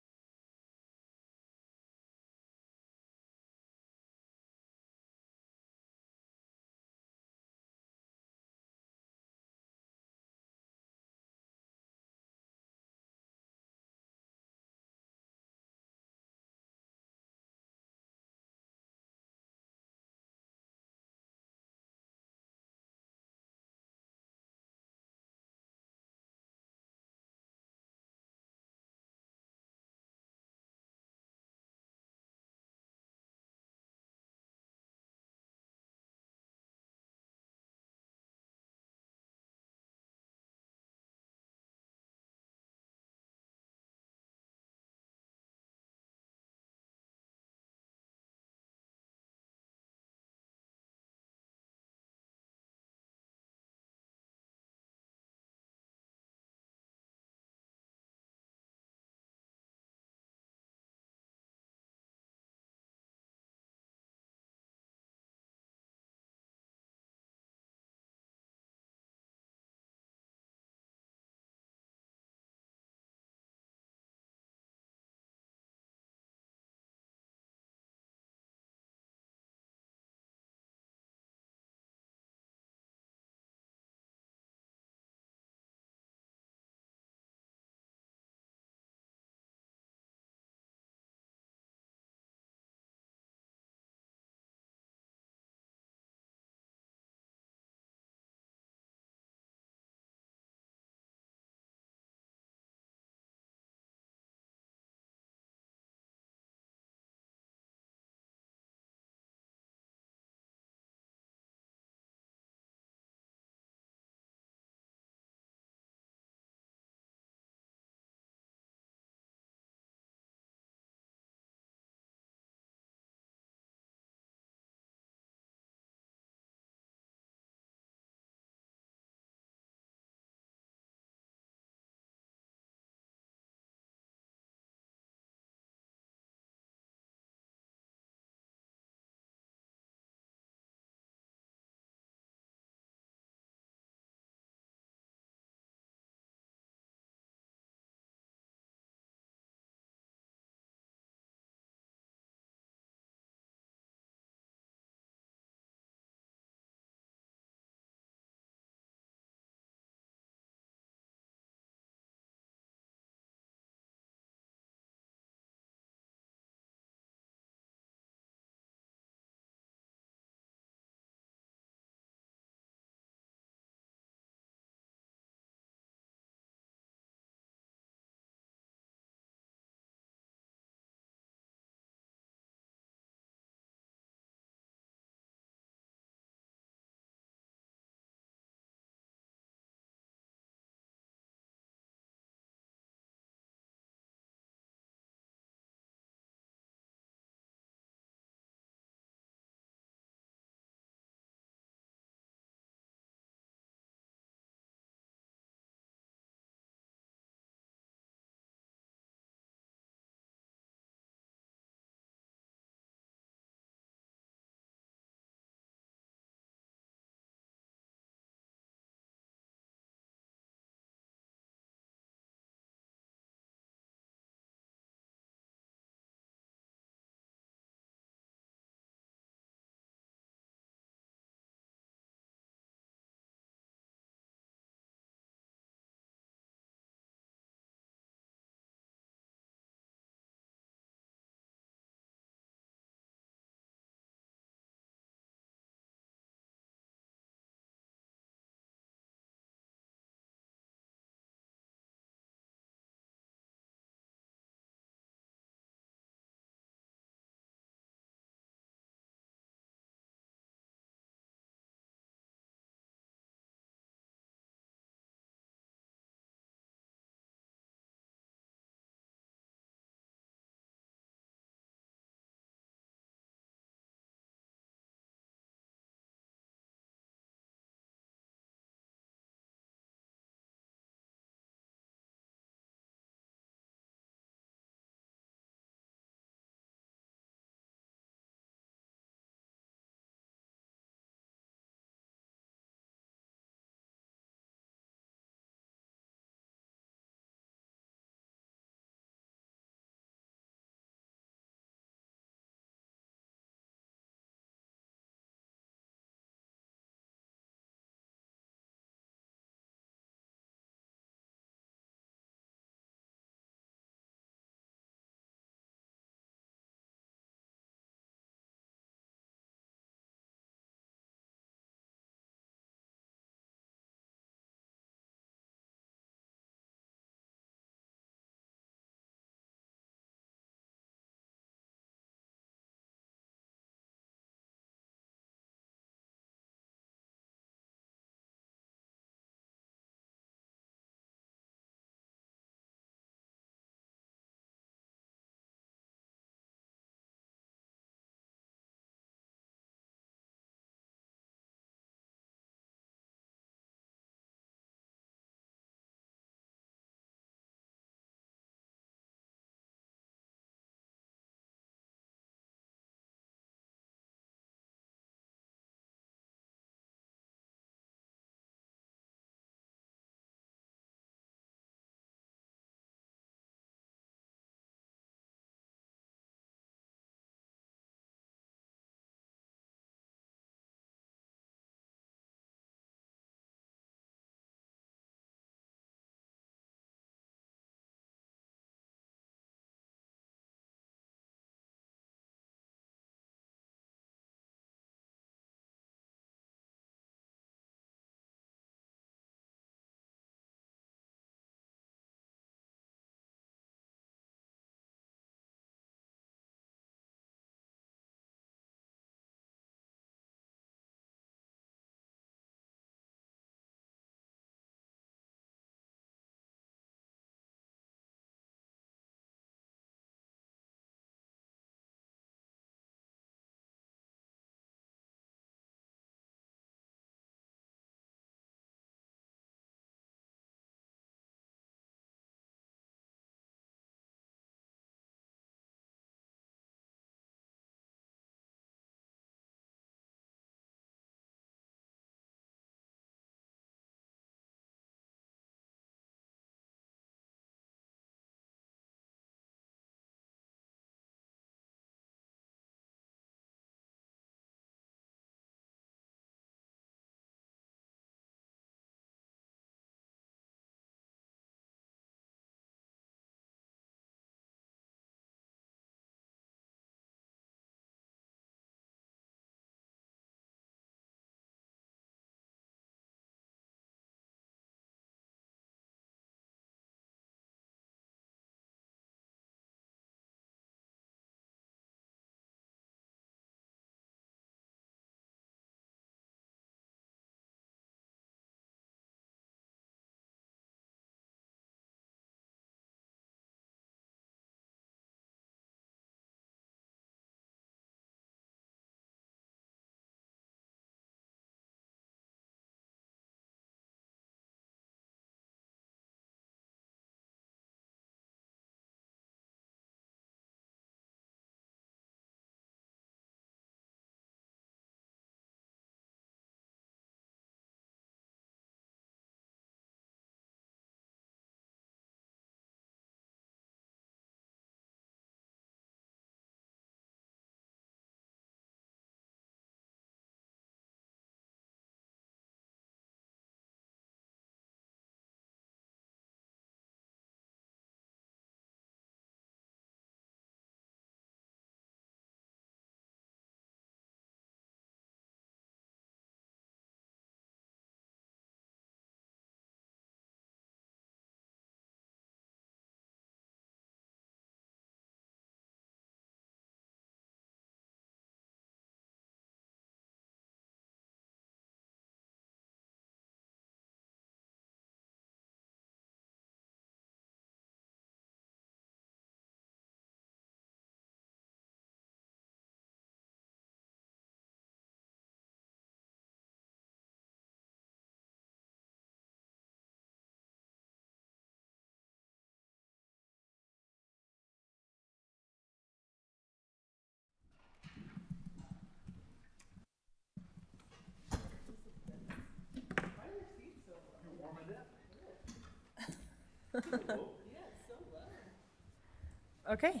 Okay.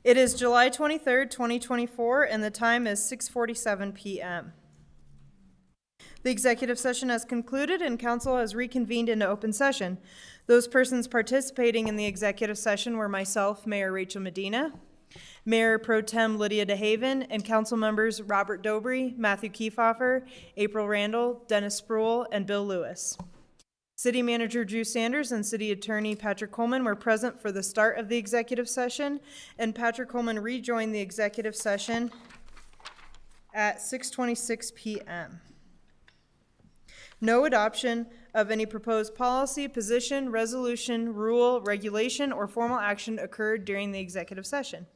It is July 23rd, 2024, and the time is 6:47 PM. The executive session has concluded and council has reconvened into open session. Those persons participating in the executive session were myself, Mayor Rachel Medina, Mayor Pro Tem Lydia DeHaven, and council members Robert Dobry, Matthew Kiefhofer, April Randall, Dennis Sproul, and Bill Lewis. City Manager Drew Sanders and City Attorney Patrick Coleman were present for the start of the executive session, and Patrick Coleman rejoined the executive session at 6:26 PM. No adoption of any proposed policy, position, resolution, rule, regulation, or formal action occurred during the executive session.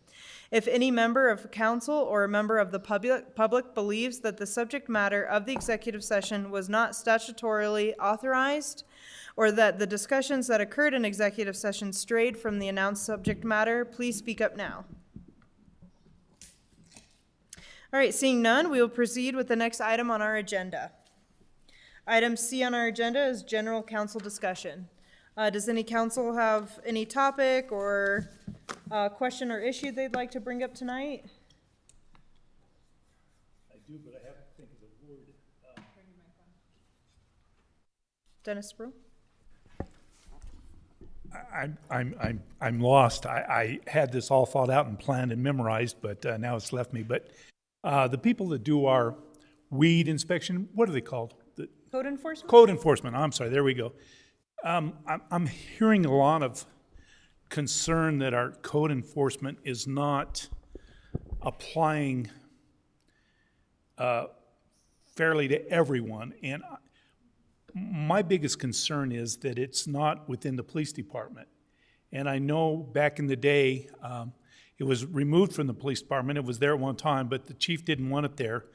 If any member of council or a member of the public believes that the subject matter of the executive session was not statutorily authorized, or that the discussions that occurred in executive session strayed from the announced subject matter, please speak up now. All right, seeing none, we will proceed with the next item on our agenda. Item C on our agenda is general council discussion. Does any council have any topic or question or issue they'd like to bring up tonight? I do, but I have to think of the word. Dennis Sproul? I'm lost. I had this all thought out and planned and memorized, but now it's left me. But the people that do our weed inspection, what are they called? The Code enforcement? code enforcement. I'm sorry. There we go. I'm hearing a lot of concern that our code enforcement is not applying fairly to everyone. And my biggest concern is that it's not within the police department. And I know back in the day, it was removed from the police department. It was there at one time, but the chief didn't want it there.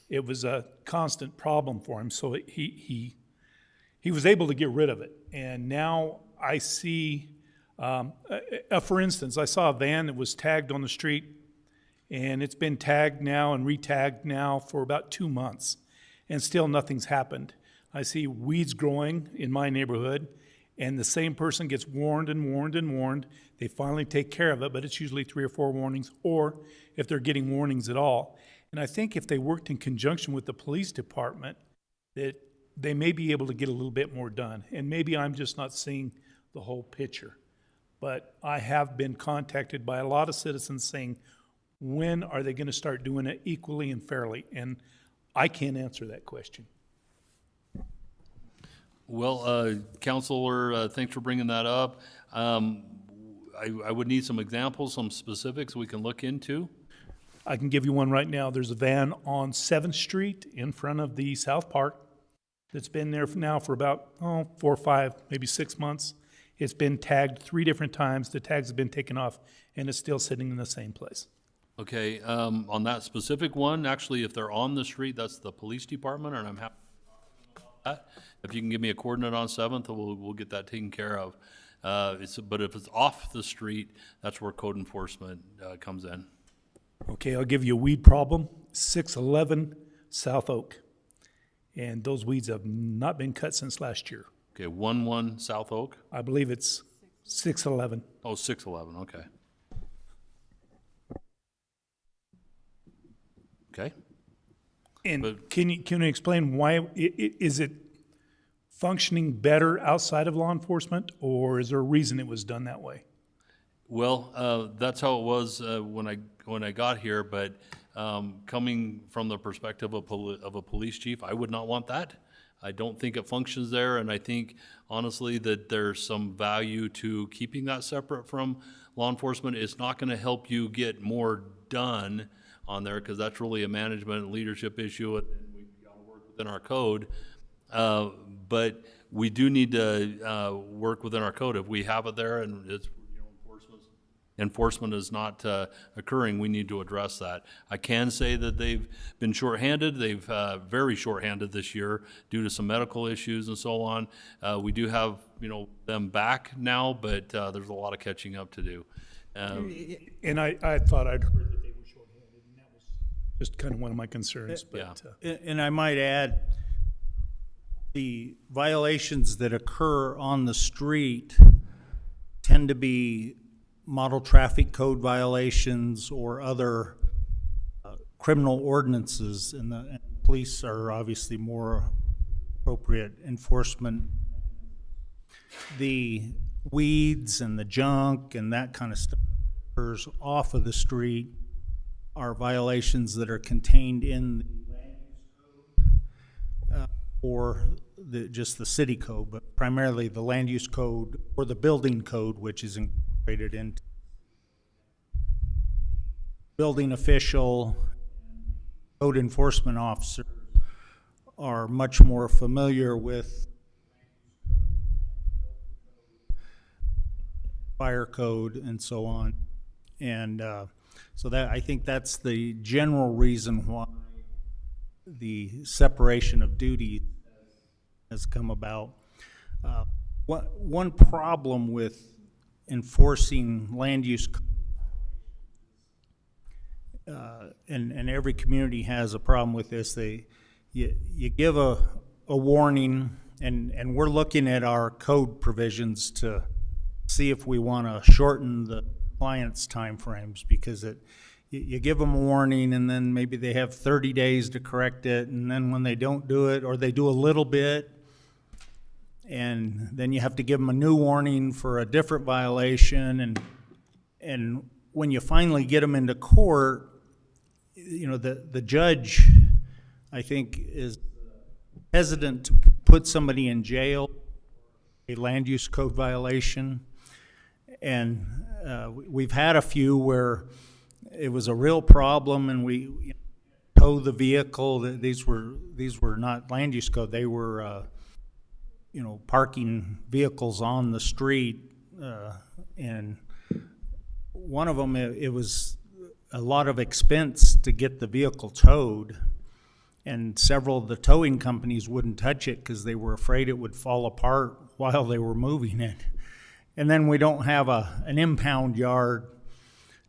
It was a constant problem for him, so he was able to get rid of it. And now I see, for instance, I saw a van that was tagged on the street, and it's been tagged now and re-tagged now for about 2 months, and still nothing's happened. I see weeds growing in my neighborhood, and the same person gets warned and warned and warned. They finally take care of it, but it's usually 3 or 4 warnings, or if they're getting warnings at all. And I think if they worked in conjunction with the police department, that they may be able to get a little bit more done. And maybe I'm just not seeing the whole picture. But I have been contacted by a lot of citizens saying, when are they going to start doing it equally and fairly? And I can't answer that question. Well, Counselor, thanks for bringing that up. I would need some examples, some specifics we can look into. I can give you one right now. There's a van on 7th Street in front of the South Park that's been there now for about 4 or 5, maybe 6 months. It's been tagged 3 different times. The tags have been taken off, and it's still sitting in the same place. Okay, on that specific one, actually, if they're on the street, that's the police department, and I'm happy to talk about that. If you can give me a coordinate on 7th, we'll get that taken care of. But if it's off the street, that's where code enforcement comes in. Okay, I'll give you a weed problem, 611 South Oak. And those weeds have not been cut since last year. Okay, 11 South Oak? I believe it's 611. Oh, 611, okay. Okay. And But- can you explain why, is it functioning better outside of law enforcement, or is there a reason it was done that way? Well, that's how it was when I got here, but coming from the perspective of a police chief, I would not want that. I don't think it functions there, and I think honestly that there's some value to keeping that separate from law enforcement. It's not going to help you get more done on there because that's really a management and leadership issue, and we've got to work within our code. But we do need to work within our code. If we have it there and it's enforcement is not occurring, we need to address that. I can say that they've been shorthanded. They've very shorthanded this year due to some medical issues and so on. We do have them back now, but there's a lot of catching up to do. And I thought I'd heard that they were shorthanded, and that was just kind of one of my concerns. But Yeah. And I might add, the violations that occur on the street tend to be model traffic code violations or other criminal ordinances, and the police are obviously more appropriate enforcement. The weeds and the junk and that kind of stuff occurs off of the street are violations that are contained in the land use code or just the city code, but primarily the land use code or the building code, which is incorporated into building official, code enforcement officer are much more familiar with fire code and so on. And so that, I think that's the general reason why the separation of duties has come about. One problem with enforcing land use and every community has a problem with this. You give a warning, and we're looking at our code provisions to see if we want to shorten the client's timeframes, because you give them a warning and then maybe they have 30 days to correct it, and then when they don't do it, or they do a little bit, and then you have to give them a new warning for a different violation, and when you finally get them into court, you know, the judge, I think, is hesitant to put somebody in jail, a land use code violation. And we've had a few where it was a real problem, and we tow the vehicle. These were not land use code. They were, parking vehicles on the street. And one of them, it was a lot of expense to get the vehicle towed, and several of the towing companies wouldn't touch it because they were afraid it would fall apart while they were moving it. And then we don't have an impound yard,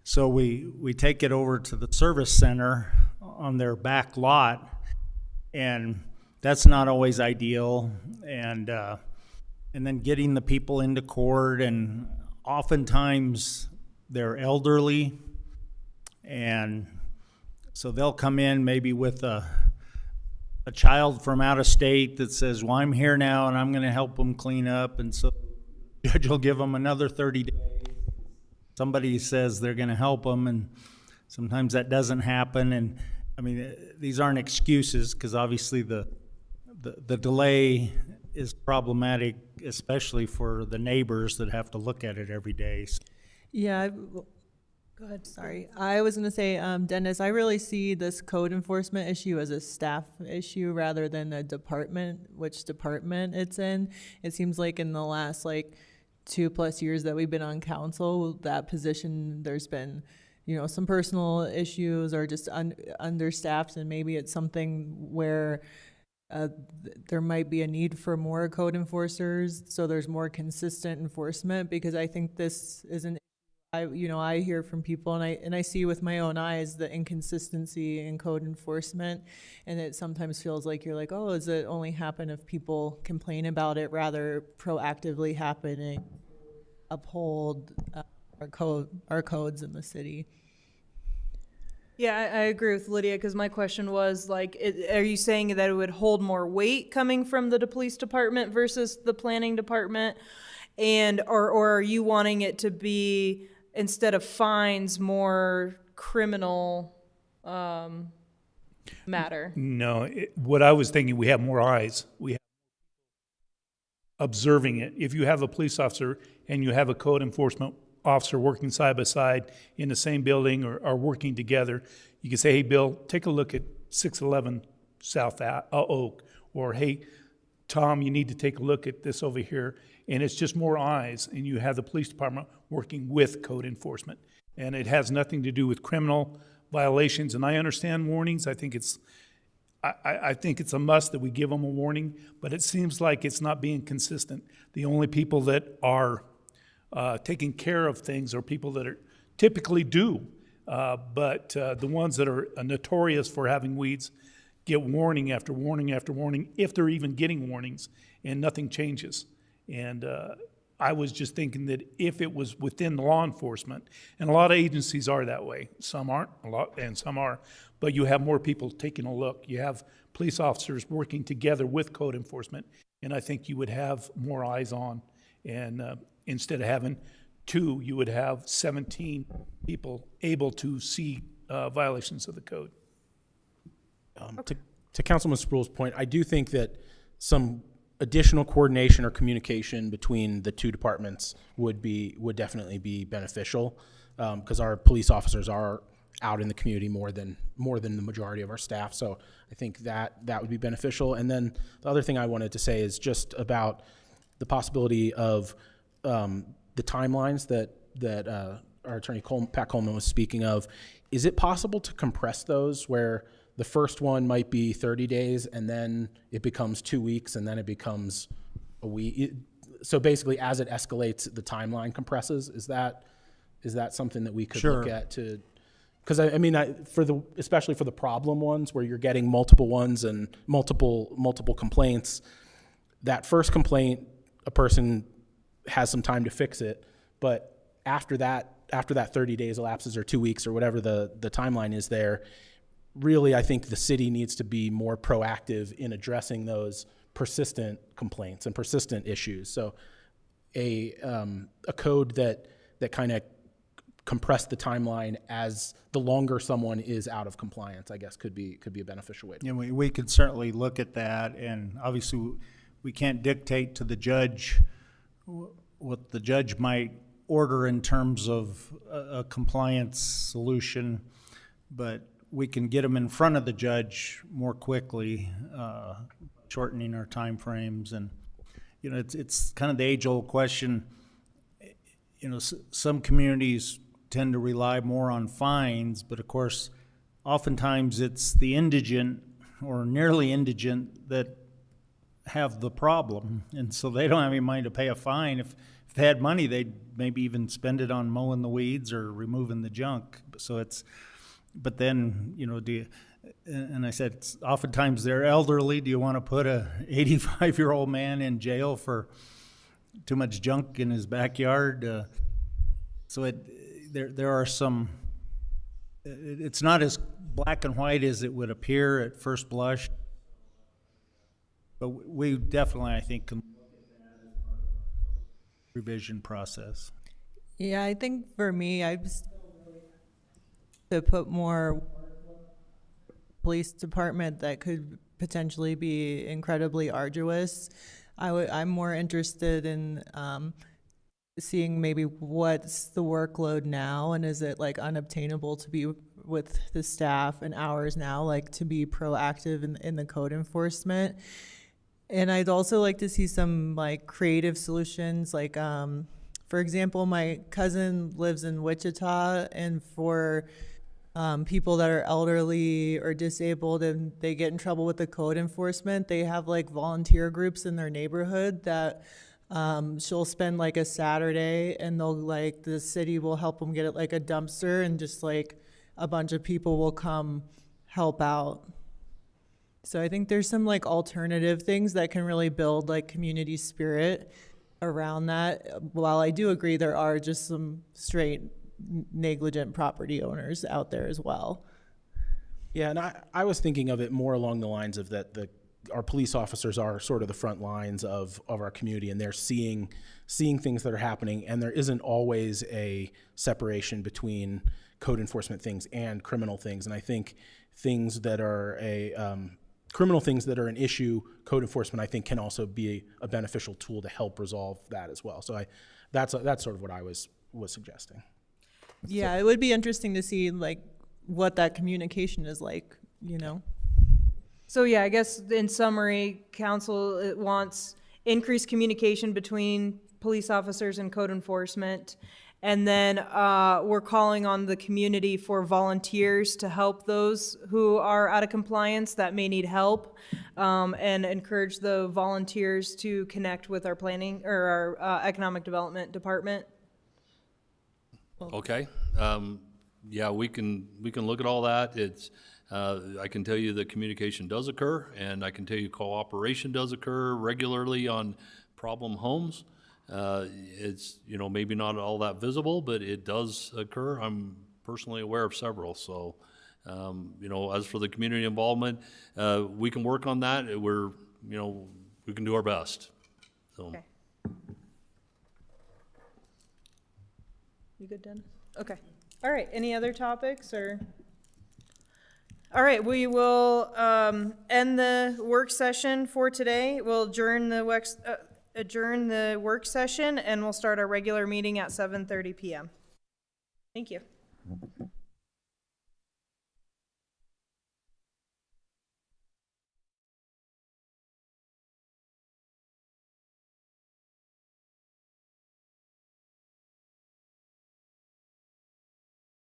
so we take it over to the service center on their back lot, and that's not always ideal. And then getting the people into court, and oftentimes they're elderly, and so they'll come in maybe with a child from out of state that says, well, I'm here now and I'm going to help them clean up, and so the judge will give them another 30 days. Somebody says they're going to help them, and sometimes that doesn't happen. And I mean, these aren't excuses, because obviously the delay is problematic, especially for the neighbors that have to look at it every day. Yeah, go ahead, sorry. I was gonna say, Dennis, I really see this code enforcement issue as a staff issue rather than a department, which department it's in. It seems like in the last 2+ years that we've been on council, that position, there's been, some personal issues or just understaffed, and maybe it's something where there might be a need for more code enforcers, so there's more consistent enforcement, because I think this is an I hear from people, and I see with my own eyes the inconsistency in code enforcement, and it sometimes feels like you're like, oh, does it only happen if people complain about it, rather proactively happening, uphold our codes in the city. Yeah, I agree with Lydia, because my question was, are you saying that it would hold more weight coming from the police department versus the planning department? Or are you wanting it to be, instead of fines, more criminal matter? No, what I was thinking, we have more eyes. We have observing it. If you have a police officer and you have a code enforcement officer working side by side in the same building, or working together, you can say, hey, Bill, take a look at 611 South Oak, or hey, Tom, you need to take a look at this over here. And it's just more eyes, and you have the police department working with code enforcement. And it has nothing to do with criminal violations. And I understand warnings. I think it's a must that we give them a warning, but it seems like it's not being consistent. The only people that are taking care of things are people that are typically do, but the ones that are notorious for having weeds get warning after warning after warning, if they're even getting warnings, and nothing changes. And I was just thinking that if it was within law enforcement, and a lot of agencies are that way, some aren't, a lot, and some are, but you have more people taking a look. You have police officers working together with code enforcement, and I think you would have more eyes on. And instead of having 2, you would have 17 people able to see violations of the code. To Councilman Spruill's point, I do think that some additional coordination or communication between the 2 departments would definitely be beneficial, because our police officers are out in the community more than the majority of our staff. So I think that would be beneficial. And then the other thing I wanted to say is just about the possibility of the timelines that our attorney Pat Coleman was speaking of. Is it possible to compress those, where the first one might be 30 days and then it becomes 2 weeks and then it becomes a week? So basically, as it escalates, the timeline compresses. Is that something that we could look at to? Because I mean, especially for the problem ones where you're getting multiple ones and multiple complaints, that first complaint, a person has some time to fix it, but after that 30 days elapses or 2 weeks or whatever the timeline is there, really, I think the city needs to be more proactive in addressing those persistent complaints and persistent issues. So a code that kind of compress the timeline as the longer someone is out of compliance, I guess could be a beneficial way. Yeah, we could certainly look at that, and obviously we can't dictate to the judge what the judge might order in terms of a compliance solution, but we can get them in front of the judge more quickly, shortening our time frames. And it's kind of the age-old question. Some communities tend to rely more on fines, but of course, oftentimes it's the indigent or nearly indigent that have the problem, and so they don't have any money to pay a fine. If they had money, they'd maybe even spend it on mowing the weeds or removing the junk. So but then, and I said, oftentimes they're elderly. Do you want to put a 85-year-old man in jail for too much junk in his backyard? So there are some, it's not as black and white as it would appear at first blush. But we definitely, I think, can look at that as part of our revision process. Yeah, I think for me, I'd still really to put more police department that could potentially be incredibly arduous. I'm more interested in seeing maybe what's the workload now, and is it like unobtainable to be with the staff and hours now, like to be proactive in the code enforcement. And I'd also like to see some like creative solutions, like for example, my cousin lives in Wichita, and for people that are elderly or disabled and they get in trouble with the code enforcement, they have like volunteer groups in their neighborhood that she'll spend like a Saturday, and they'll like, the city will help them get it like a dumpster, and just like a bunch of people will come help out. So I think there's some like alternative things that can really build like community spirit around that. While I do agree there are just some straight negligent property owners out there as well. Yeah, and I was thinking of it more along the lines of that our police officers are sort of the front lines of our community, and they're seeing things that are happening, and there isn't always a separation between code enforcement things and criminal things. And I think things that are criminal things that are an issue, code enforcement, I think, can also be a beneficial tool to help resolve that as well. So that's sort of what I was suggesting. Yeah, it would be interesting to see like what that communication is like, So yeah, I guess in summary, council wants increased communication between police officers and code enforcement. And then we're calling on the community for volunteers to help those who are out of compliance that may need help, and encourage the volunteers to connect with our planning or our economic development department. Okay. Yeah, we can look at all that. It's I can tell you that communication does occur, and I can tell you cooperation does occur regularly on problem homes. It's, you know, maybe not all that visible, but it does occur. I'm personally aware of several, so, you know, as for the community involvement, we can work on that. We're, you know, we can do our best, so. Okay. You good, Dennis? Okay. All right, any other topics or? All right, we will end the work session for today. We'll adjourn the work session, and we'll start our regular meeting at 7:30 p.m. Thank you.